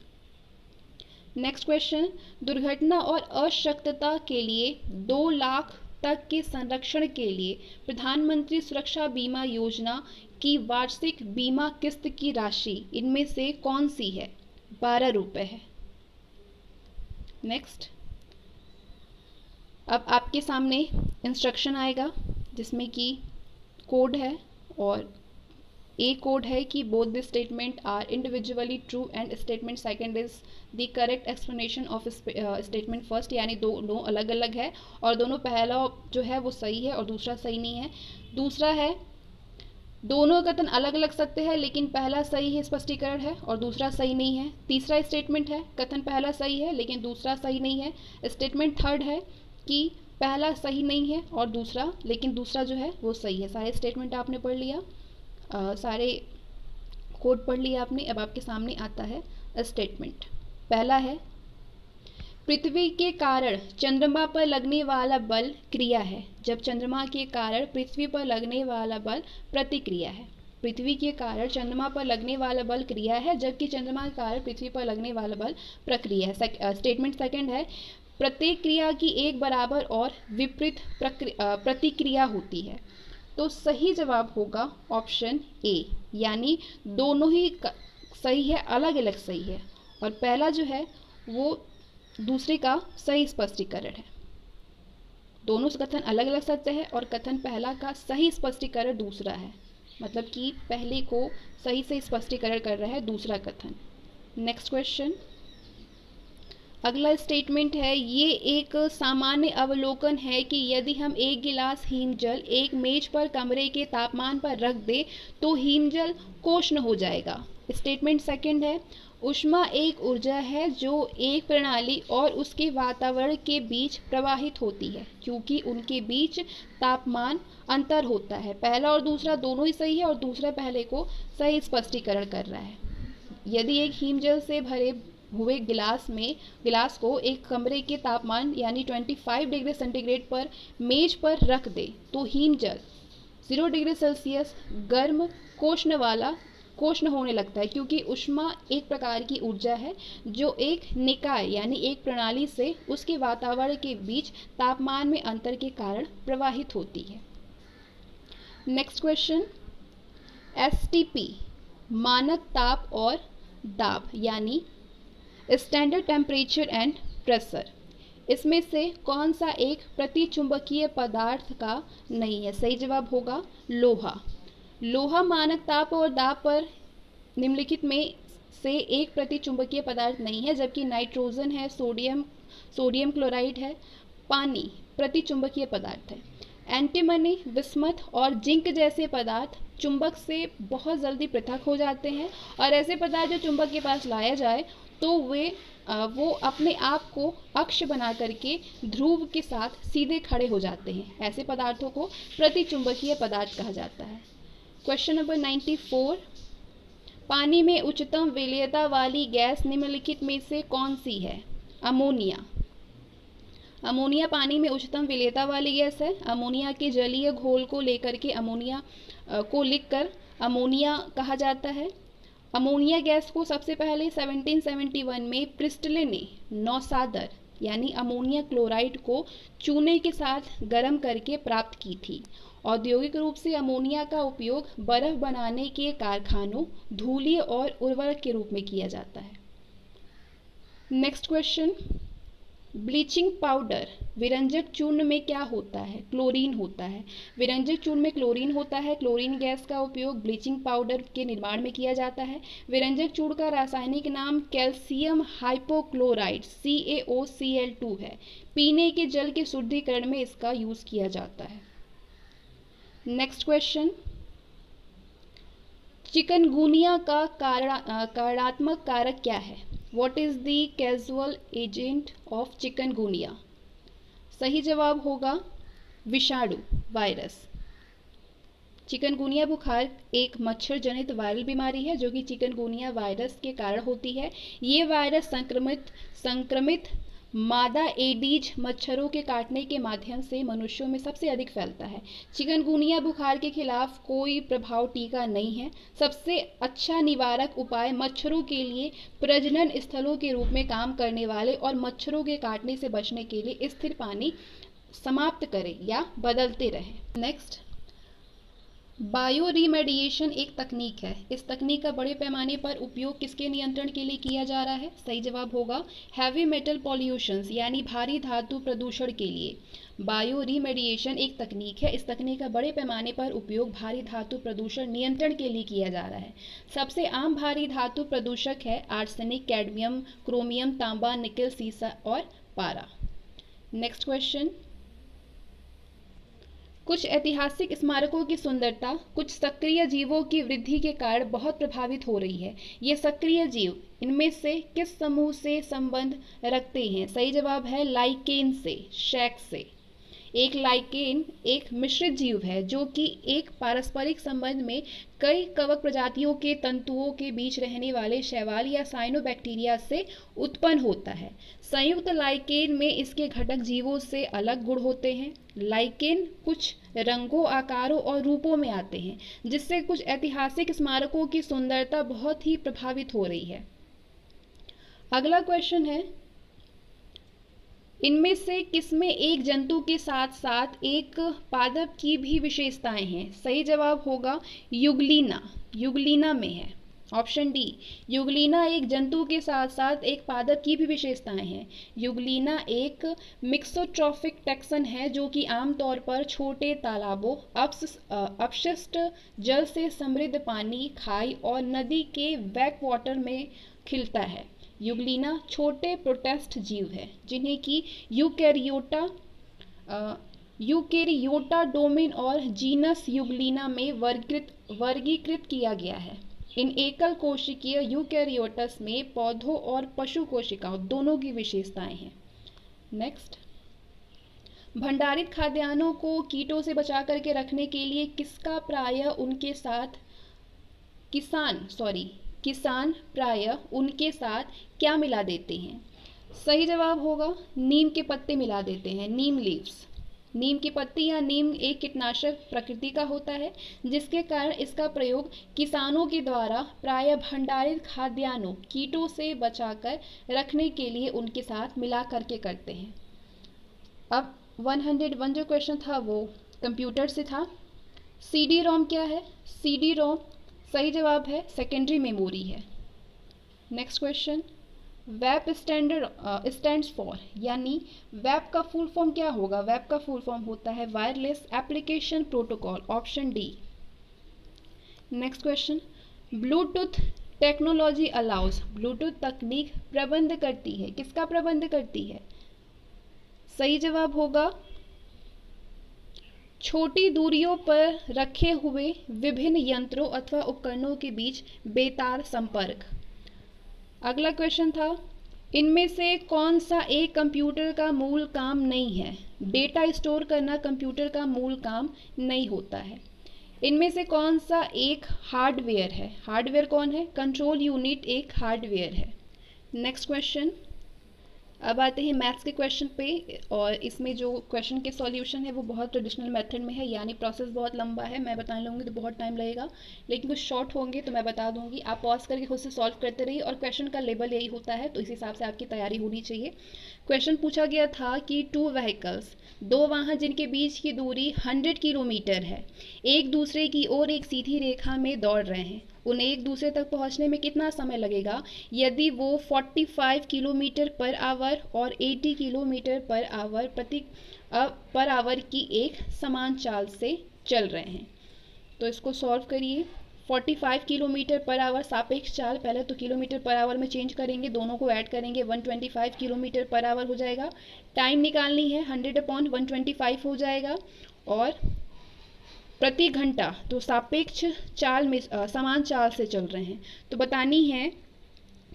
नेक्स्ट क्वेश्चन, दुर्घटना और अशक्तता के लिए 2 लाख तक के संरक्षण के लिए प्रधानमंत्री सुरक्षा बीमा योजना की वार्षिक बीमा किस्त की राशि इनमें से कौन सी है? 12 रुपये है। नेक्स्ट, अब आपके सामने इंस्ट्रक्शन आएगा जिसमें कि कोड है और ए कोड है कि both the statement are individually true and statement second is the correct explanation of statement first, यानी दोनों अलग अलग है और दोनों, पहला जो है वो सही है और दूसरा सही नहीं है। दूसरा है दोनों कथन अलग अलग सकते हैं लेकिन पहला सही है स्पष्टीकरण है और दूसरा सही नहीं है। तीसरा स्टेटमेंट है कथन पहला सही है लेकिन दूसरा सही नहीं है। स्टेटमेंट थर्ड है कि पहला सही नहीं है और दूसरा जो है वो सही है। सारे स्टेटमेंट आपने पढ़ लिया, सारे कोड पढ़ लिया आपने। अब आपके सामने आता है स्टेटमेंट। पहला है, पृथ्वी के कारण चंद्रमा पर लगने वाला बल क्रिया है, जब चंद्रमा के कारण पृथ्वी पर लगने वाला बल प्रतिक्रिया है। पृथ्वी के कारण चंद्रमा पर लगने वाला बल क्रिया है जबकि चंद्रमा के कारण पृथ्वी पर लगने वाला बल प्रक्रिया है। स्टेटमेंट सेकंड है, प्रत्येक क्रिया की एक बराबर और विपरीत प्रतिक्रिया होती है। तो सही जवाब होगा ऑप्शन ए, यानी दोनों ही सही है, अलग अलग सही है और पहला जो है वो दूसरे का सही स्पष्टीकरण है। दोनों कथन अलग अलग सत्य है और कथन पहला का सही स्पष्टीकरण दूसरा है, मतलब कि पहले को सही से स्पष्टीकरण कर रहा है दूसरा कथन। नेक्स्ट क्वेश्चन, अगला स्टेटमेंट है, ये एक सामान्य अवलोकन है कि यदि हम एक गिलास हिमजल एक मेज पर कमरे के तापमान पर रख दें तो हिमजल कोष्ण हो जाएगा। स्टेटमेंट सेकंड है, ऊष्मा एक ऊर्जा है जो एक प्रणाली और उसके वातावरण के बीच प्रवाहित होती है क्योंकि उनके बीच तापमान अंतर होता है। पहला और दूसरा दोनों ही सही है और दूसरा पहले को सही स्पष्टीकरण कर रहा है। यदि एक हिमजल से भरे हुए गिलास को एक कमरे के तापमान यानी 25 डिग्री सेंटीग्रेड पर मेज पर रख दे तो हिमजल 0 डिग्री सेल्सियस गर्म कोष्ण होने लगता है क्योंकि ऊष्मा एक प्रकार की ऊर्जा है जो एक निकाय यानी एक प्रणाली से उसके वातावरण के बीच तापमान में अंतर के कारण प्रवाहित होती है। नेक्स्ट क्वेश्चन, एसटीपी मानक ताप और दाब यानी स्टैंडर्ड टेम्परेचर एंड प्रेशर, इसमें से कौन सा एक प्रतिचुंबकीय पदार्थ का नहीं है? सही जवाब होगा लोहा। लोहा मानक ताप और दाब पर निम्नलिखित में से एक प्रतिचुंबकीय पदार्थ नहीं है, जबकि नाइट्रोजन है, सोडियम क्लोराइड है, पानी प्रतिचुंबकीय पदार्थ है। एंटीमनी, विस्मथ और जिंक जैसे पदार्थ चुंबक से बहुत जल्दी पृथक हो जाते हैं और ऐसे पदार्थ जो चुंबक के पास लाया जाए तो वो अपने आप को अक्ष बना करके ध्रुव के साथ सीधे खड़े हो जाते हैं। ऐसे पदार्थों को प्रतिचुंबकीय पदार्थ कहा जाता है। क्वेश्चन नंबर 94, पानी में उच्चतम विलेयता वाली गैस निम्नलिखित में से कौन सी है? अमोनिया। अमोनिया पानी में उच्चतम विलेयता वाली गैस है। अमोनिया के जलीय घोल को लेकर के अमोनिया को लिखकर अमोनिया कहा जाता है। अमोनिया गैस को सबसे पहले 1771 में प्रिस्टले ने नौसादर यानी अमोनिया क्लोराइड को चूने के साथ गर्म करके प्राप्त की थी। औद्योगिक रूप से अमोनिया का उपयोग बर्फ बनाने के कारखानों, धूलीय और उर्वरक के रूप में किया जाता है। नेक्स्ट क्वेश्चन, ब्लीचिंग पाउडर विरंजक चूर्ण में क्या होता है? क्लोरीन होता है। विरंजक चूर्ण में क्लोरीन होता है। क्लोरीन गैस का उपयोग ब्लीचिंग पाउडर के निर्माण में किया जाता है। विरंजक चूर्ण का रासायनिक नाम कैल्शियम हाइपोक्लोराइड CaOCl2 है। पीने के जल के शुद्धिकरण में इसका यूज किया जाता है। नेक्स्ट क्वेश्चन, चिकनगुनिया का कारणात्मक कारक क्या है? What is the causal agent of chikungunya? सही जवाब होगा विषाणु, वायरस। चिकनगुनिया बुखार एक मच्छर जनित वायरल बीमारी है जो कि चिकनगुनिया वायरस के कारण होती है। ये वायरस संक्रमित मादा एडीज मच्छरों के काटने के माध्यम से मनुष्यों में सबसे अधिक फैलता है। चिकनगुनिया बुखार के खिलाफ कोई प्रभाव टीका नहीं है। सबसे अच्छा निवारक उपाय मच्छरों के लिए प्रजनन स्थलों के रूप में काम करने वाले और मच्छरों के काटने से बचने के लिए स्थिर पानी समाप्त करें या बदलते रहें। नेक्स्ट, बायो रिमेडिएशन एक तकनीक है। इस तकनीक का बड़े पैमाने पर उपयोग किसके नियंत्रण के लिए किया जा रहा है? सही जवाब होगा हैवी मेटल पॉल्यूशंस यानी भारी धातु प्रदूषण के लिए बायो रिमेडिएशन एक तकनीक है। इस तकनीक का बड़े पैमाने पर उपयोग भारी धातु प्रदूषण नियंत्रण के लिए किया जा रहा है। सबसे आम भारी धातु प्रदूषक है आर्सेनिक, कैडमियम, क्रोमियम, तांबा, निकल, सीसा और पारा। नेक्स्ट क्वेश्चन, कुछ ऐतिहासिक स्मारकों की सुंदरता कुछ सक्रिय जीवों की वृद्धि के कारण बहुत प्रभावित हो रही है। ये सक्रिय जीव इनमें से किस समूह से संबंध रखते हैं? सही जवाब है लाइकेन से, शैक से। एक लाइकेन एक मिश्रित जीव है जो कि एक पारस्परिक संबंध में कई कवक प्रजातियों के तंतुओं के बीच रहने वाले शैवाल या साइनोबैक्टीरिया से उत्पन्न होता है। संयुक्त लाइकेन में इसके घटक जीवों से अलग गुण होते हैं। लाइकेन कुछ रंगों, आकारों और रूपों में आते हैं जिससे कुछ ऐतिहासिक स्मारकों की सुंदरता बहुत ही प्रभावित हो रही है। अगला क्वेश्चन है, इनमें से किसमें एक जंतु के साथ साथ एक पादप की भी विशेषताएं हैं? सही जवाब होगा युगलीना, युगलीना में है। ऑप्शन डी, युगलीना एक जंतु के साथ साथ एक पादप की भी विशेषताएं हैं। युगलीना एक मिक्सोट्रॉफिक टैक्सन है जो कि आमतौर पर छोटे तालाबों, अपशिष्ट जल से समृद्ध पानी, खाई और नदी के बैक वाटर में खिलता है। युग्लिना छोटे प्रोटिस्ट जीव है जिन्हें कि यूकेरियोटा डोमेन और जीनस युग्लिना में वर्गीकृत किया गया है। इन एकल कोशिकीय यूकेरियोटस में पौधों और पशु कोशिकाओं दोनों की विशेषताएं हैं। नेक्स्ट, भंडारित खाद्यान्नों को कीटों से बचा करके रखने के लिए किसका प्रायः उनके साथ किसान प्रायः उनके साथ क्या मिला देते हैं? सही जवाब होगा नीम के पत्ते मिला देते हैं, नीम लीव्स। नीम की पत्ती या नीम एक कीटनाशक प्रकृति का होता है जिसके कारण इसका प्रयोग किसानों के द्वारा प्रायः भंडारित खाद्यान्नों कीटों से बचाकर रखने के लिए उनके साथ मिला करके करते हैं। अब 101 जो क्वेश्चन था वो कंप्यूटर से था। CD रोम क्या है? CD रोम सही जवाब है सेकेंडरी मेमोरी है। Next question, web stands for, यानी वेब का फुल फॉर्म क्या होगा? वेब का फुल फॉर्म होता है wireless application protocol, option D. Next question, Bluetooth technology allows, Bluetooth तकनीक प्रबंध करती है, किसका प्रबंध करती है? सही जवाब होगा छोटी दूरियों पर रखे हुए विभिन्न यंत्रों अथवा उपकरणों के बीच बेतार संपर्क। अगला क्वेश्चन था, इनमें से कौन सा एक कंप्यूटर का मूल काम नहीं है? डेटा स्टोर करना कंप्यूटर का मूल काम नहीं होता है। इनमें से कौन सा एक हार्डवेयर है? हार्डवेयर कौन है? कंट्रोल यूनिट एक हार्डवेयर है। नेक्स्ट क्वेश्चन, अब आते हैं मैथ्स के क्वेश्चन पे, और इसमें जो क्वेश्चन के सॉल्यूशन है वो बहुत ट्रेडिशनल मेथड में है, यानी प्रोसेस बहुत लंबा है, मैं बताने लगूंगी तो बहुत टाइम लगेगा, लेकिन कुछ शॉर्ट होंगे तो मैं बता दूंगी। आप पॉज करके खुद से सॉल्व करते रहिए, और क्वेश्चन का लेवल यही होता है तो इस हिसाब से आपकी तैयारी होनी चाहिए। क्वेश्चन पूछा गया था कि 2 व्हीकल्स, 2 वाहन जिनके बीच की दूरी 100 किलोमीटर है, एक दूसरे की ओर एक सीधी रेखा में दौड़ रहे हैं, उन्हें एक दूसरे तक पहुंचने में कितना समय लगेगा यदि वो 45 किलोमीटर पर आवर और 80 किलोमीटर पर आवर की एक समान चाल से चल रहे हैं? तो इसको सॉल्व करिए। 45 किलोमीटर पर आवर सापेक्ष चाल, पहले तो किलोमीटर पर आवर में चेंज करेंगे, दोनों को ऐड करेंगे, 125 किलोमीटर पर आवर हो जाएगा। टाइम निकालनी है, 100/125 हो जाएगा, और प्रति घंटा तो सापेक्ष चाल में समान चाल से चल रहे हैं, तो बतानी है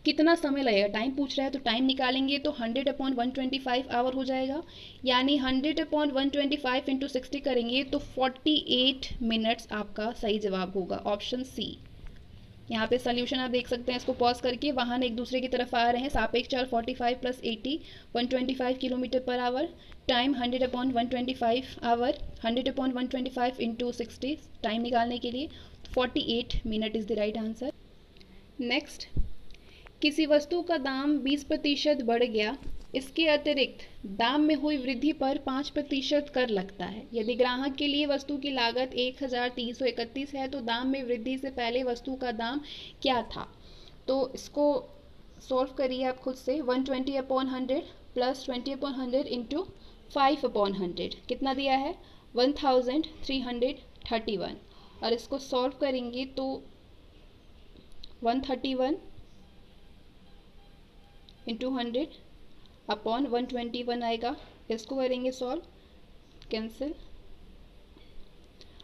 कितना समय लगेगा। टाइम पूछ रहा है तो टाइम निकालेंगे तो 100/125 आवर हो जाएगा, यानी 100/125 इंटू 60 करेंगे तो 48 मिनट्स आपका सही जवाब होगा, ऑप्शन सी। यहाँ पे सोल्यूशन आप देख सकते हैं, इसको पॉज करके, वाहन एक दूसरे की तरफ आ रहे हैं, सापेक्ष चाल 45 + 80 125 kilometre per hour, time 100/125 hour, 100/125 into 60 time निकालने के लिए 48 minute is the right answer. Next, किसी वस्तु का दाम 20% बढ़ गया, इसके अतिरिक्त दाम में हुई वृद्धि पर 5% कर लगता है। यदि ग्राहक के लिए वस्तु की लागत 1331 है तो दाम में वृद्धि से पहले वस्तु का दाम क्या था? तो इसको सॉल्व करिए आप खुद से। 120/100 + 20/100 इंटू 5/100 कितना दिया है? 1331, और इसको सॉल्व करेंगे तो 131 इंटू 100/121 आएगा। इसको करेंगे सॉल्व, कैंसिल,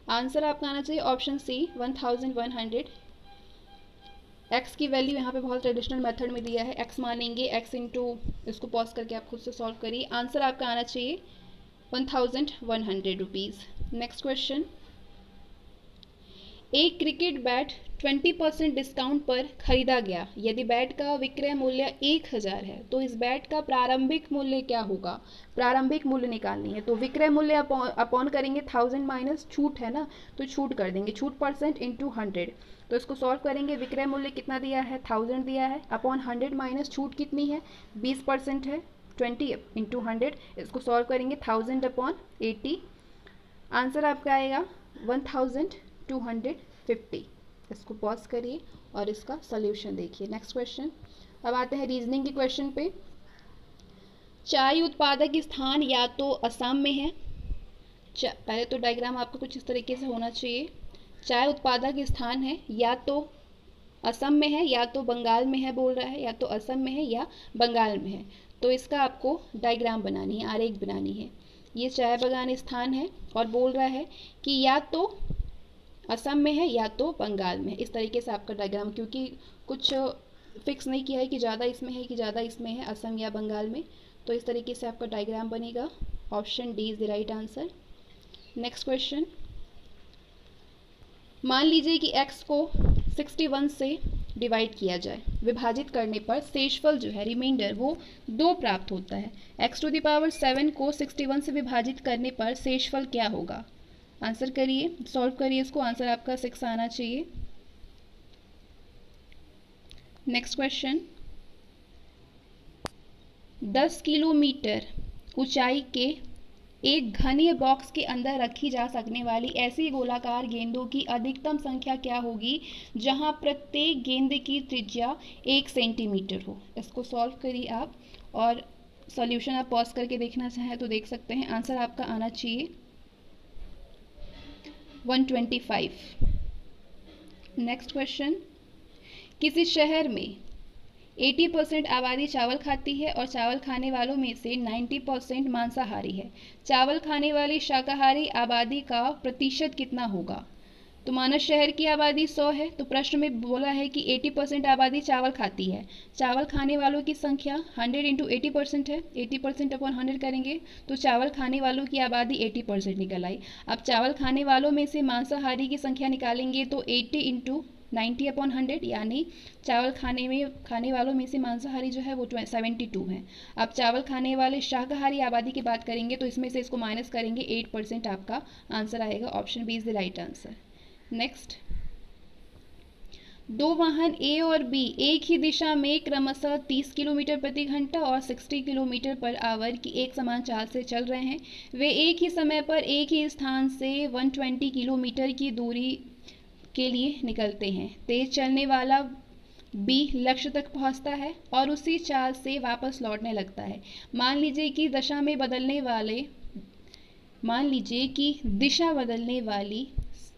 आंसर आपका आना चाहिए ऑप्शन सी 1100। एक्स की वैल्यू यहाँ पे बहुत ट्रेडिशनल मेथड में दिया है, एक्स मानेंगे, एक्स इंटू, इसको पॉज करके आप खुद से सॉल्व करिए, आंसर आपका आना चाहिए 1100 रुपीज़। नेक्स्ट क्वेश्चन, एक क्रिकेट बैट 20% डिस्काउंट पर खरीदा गया, यदि बैट का विक्रय मूल्य 1000 है तो इस बैट का प्रारंभिक मूल्य क्या होगा? प्रारंभिक मूल्य निकालनी है, तो विक्रय मूल्य अपॉन करेंगे 1000 माइनस छूट है ना, तो छूट कर देंगे, छूट परसेंट इंटू 100, तो इसको सॉल्व करेंगे। विक्रय मूल्य कितना दिया है? 1000 दिया है, अपॉन 100 माइनस छूट कितनी है? 20% है, 20 इंटू 100, इसको सॉल्व करेंगे 1000/80, आंसर आपका आएगा 1250। इसको पॉज करिए और इसका सॉल्यूशन देखिए। नेक्स्ट क्वेश्चन, अब आते हैं रीजनिंग के क्वेश्चन पे। चाय उत्पादक स्थान या तो असम में है, पहले तो डायग्राम आपको कुछ इस तरीके से होना चाहिए। चाय उत्पादक स्थान है या तो असम में है या तो बंगाल में है बोल रहा है, या तो असम में है या बंगाल में है। तो इसका आपको डायग्राम बनानी है, आरेख बनानी है। ये चाय बागान स्थान है और बोल रहा है कि या तो असम में है या तो बंगाल में है। इस तरीके से आपका डायग्राम, क्योंकि कुछ फिक्स नहीं किया है कि ज़्यादा इसमें है कि ज़्यादा इसमें है, असम या बंगाल में। तो इस तरीके से आपका डायग्राम बनेगा। Option D is the right answer. Next question, मान लीजिए कि x को 61 से डिवाइड किया जाए, विभाजित करने पर शेषफल जो है रिमाइंडर वो 2 प्राप्त होता है। x⁻7 को 61 से विभाजित करने पर शेषफल क्या होगा? आंसर करिए, सॉल्व करिए इसको। आंसर आपका 6 आना चाहिए। नेक्स्ट क्वेश्चन, 10 किलोमीटर ऊंचाई के एक घनीय बॉक्स के अंदर रखी जा सकने वाली ऐसी गोलाकार गेंदों की अधिकतम संख्या क्या होगी जहां प्रत्येक गेंद की त्रिज्या 1 सेंटीमीटर हो? इसको सॉल्व करिए आप, और सॉल्यूशन आप पॉज करके देखना चाहें तो देख सकते हैं। आंसर आपका आना चाहिए 125। नेक्स्ट क्वेश्चन, किसी शहर में 80% आबादी चावल खाती है और चावल खाने वालों में से 90% मांसाहारी है। चावल खाने वाली शाकाहारी आबादी का प्रतिशत कितना होगा? तो माना शहर की आबादी 100 है, तो प्रश्न में बोला है कि 80% आबादी चावल खाती है। चावल खाने वालों की संख्या 100 इंटू 80% है, 80% अपॉन 100 करेंगे तो चावल खाने वालों की आबादी 80% निकल आई। अब चावल खाने वालों में से मांसाहारी की संख्या निकालेंगे तो 80 इंटू 90 अपॉन 100, यानी चावल खाने वालों में से मांसाहारी जो है वो 72 है। अब चावल खाने वाले शाकाहारी आबादी की बात करेंगे तो इसमें से इसको माइनस करेंगे, 8% आपका आंसर आएगा। Option B is the right answer. Next, 2 वाहन ए और बी एक ही दिशा में क्रमशः 30 किलोमीटर प्रति घंटा और 60 किलोमीटर पर आवर की एक समान चाल से चल रहे हैं। वे एक ही समय पर एक ही स्थान से 120 किलोमीटर की दूरी के लिए निकलते हैं। तेज चलने वाला बी लक्ष्य तक पहुंचता है और उसी चाल से वापस लौटने लगता है। मान लीजिए कि दिशा बदलने वाली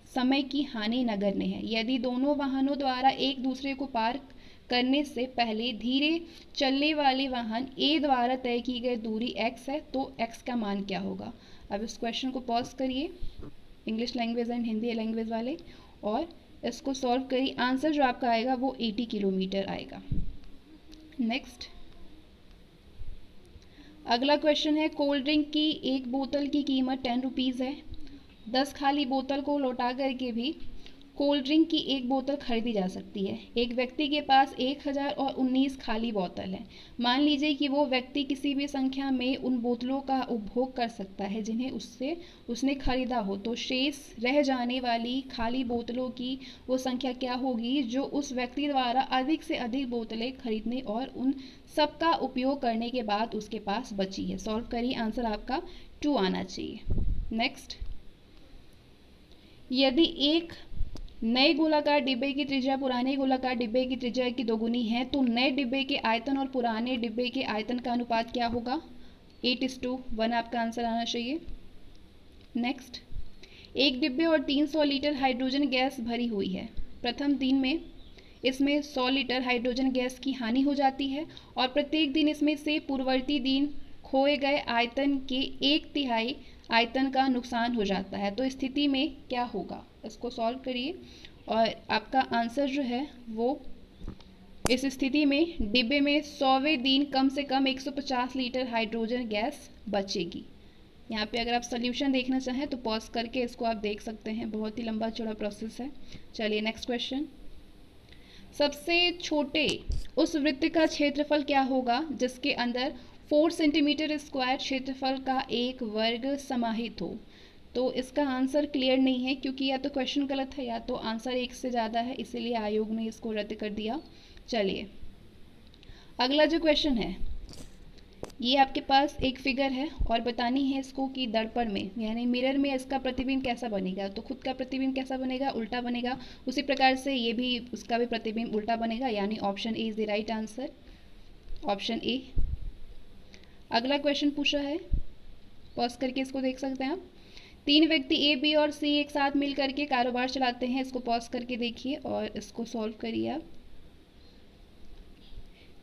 समय की हानि नगण्य है। यदि दोनों वाहनों द्वारा एक दूसरे को पार करने से पहले धीरे चलने वाले वाहन ए द्वारा तय की गई दूरी x है तो x का मान क्या होगा? अब इस क्वेश्चन को पॉज करिए, English language and Hindi language वाले, और इसको सॉल्व करिए। आंसर जो आपका आएगा वो 80 किलोमीटर आएगा। नेक्स्ट, अगला क्वेश्चन है, कोल्ड ड्रिंक की एक बोतल की कीमत 10 रुपीज़ है। 10 खाली बोतल को लौटा करके भी कोल्ड ड्रिंक की एक बोतल खरीदी जा सकती है। एक व्यक्ति के पास 1019 खाली बोतल है। मान लीजिए कि वो व्यक्ति किसी भी संख्या में उन बोतलों का उपभोग कर सकता है जिन्हें उसने खरीदा हो, तो शेष रह जाने वाली खाली बोतलों की वो संख्या क्या होगी जो उस व्यक्ति द्वारा अधिक से अधिक बोतलें खरीदने और उन सबका उपयोग करने के बाद उसके पास बची है? सॉल्व करिए, आंसर आपका 2 आना चाहिए। नेक्स्ट, यदि एक नए गोलाकार डिब्बे की त्रिज्या पुराने गोलाकार डिब्बे की त्रिज्या की दोगुनी है तो नए डिब्बे के आयतन और पुराने डिब्बे के आयतन का अनुपात क्या होगा? 8:1 आपका आंसर आना चाहिए। नेक्स्ट, एक डिब्बे और 300 लीटर हाइड्रोजन गैस भरी हुई है। प्रथम दिन में इसमें 100 लीटर हाइड्रोजन गैस की हानि हो जाती है और प्रत्येक दिन इसमें से पूर्ववर्ती दिन खोए गए आयतन के 1/3 आयतन का नुकसान हो जाता है। तो स्थिति में क्या होगा? इसको सॉल्व करिए और आपका आंसर जो है वो, इस स्थिति में डिब्बे में 100वें दिन कम से कम 150 लीटर हाइड्रोजन गैस बचेगी। यहाँ पे अगर आप सोल्यूशन देखना चाहें तो पॉज करके इसको आप देख सकते हैं, बहुत ही लंबा चौड़ा प्रोसेस है। चलिए नेक्स्ट क्वेश्चन, सबसे छोटे उस वृत्त का क्षेत्रफल क्या होगा जिसके अंदर 4 सेंटीमीटर स्क्वायर क्षेत्रफल का एक वर्ग समाहित हो? तो इसका आंसर क्लियर नहीं है क्योंकि या तो क्वेश्चन गलत है या तो आंसर 1 से ज़्यादा है, इसीलिए आयोग ने इसको रद्द कर दिया। चलिए अगला जो क्वेश्चन है, ये आपके पास एक फिगर है और बतानी है इसको कि दर्पण में यानी मिरर में इसका प्रतिबिंब कैसा बनेगा। तो खुद का प्रतिबिंब कैसा बनेगा? उल्टा बनेगा। उसी प्रकार से ये भी, उसका भी प्रतिबिंब उल्टा बनेगा, यानी option A is the right answer. Option A. अगला क्वेश्चन पूछा है, पॉज करके इसको देख सकते हैं आप। 3 व्यक्ति ए, बी और सी एक साथ मिल करके कारोबार चलाते हैं। इसको पॉज करके देखिए और इसको सॉल्व करिए आप।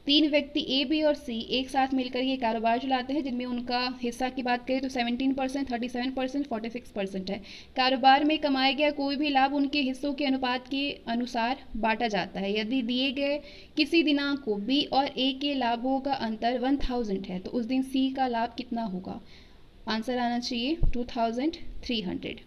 तीन व्यक्ति ए, बी और सी एक साथ मिलकर ये कारोबार चलाते हैं, जिनमें उनका हिस्सा की बात करें तो 17%, 37%, 46% है। कारोबार में कमाया गया कोई भी लाभ उनके हिस्सों के अनुपात के अनुसार बांटा जाता है। यदि दिए गए किसी दिनांक को बी और ए के लाभों का अंतर 1000 है, तो उस दिन सी का लाभ कितना होगा? आंसर आना चाहिए 2300।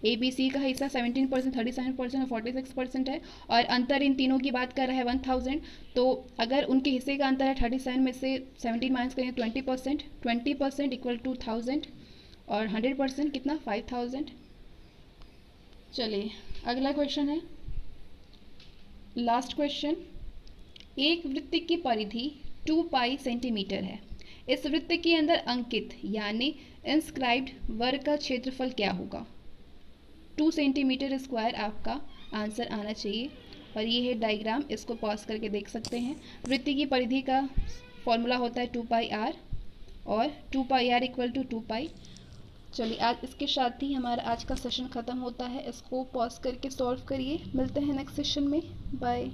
ए बी सी का हिस्सा 17%, 37% और 46% है, और अंतर इन तीनों की बात कर रहा है 1000। तो अगर उनके हिस्से का अंतर है 37 में से 17 माइनस करें 20%, 20% इक्वल टू 1000, और 100% कितना? 5000। चलिए अगला क्वेश्चन है, लास्ट क्वेश्चन। एक वृत्त की परिधि 2 पाई सेंटीमीटर है। इस वृत्त के अंदर अंकित यानी इंस्क्राइब्ड वर्ग का क्षेत्रफल क्या होगा? 2 सेंटीमीटर स्क्वायर आपका आंसर आना चाहिए। और ये है डायग्राम, इसको पॉज करके देख सकते हैं। वृत्त की परिधि का फॉर्मूला होता है 2 पाई आर, और 2 पाई आर इक्वल टू 2 पाई। चलिए आज इसके साथ ही हमारा आज का सेशन ख़त्म होता है। इसको पॉज करके सॉल्व करिए। मिलते हैं नेक्स्ट सेशन में। बाय।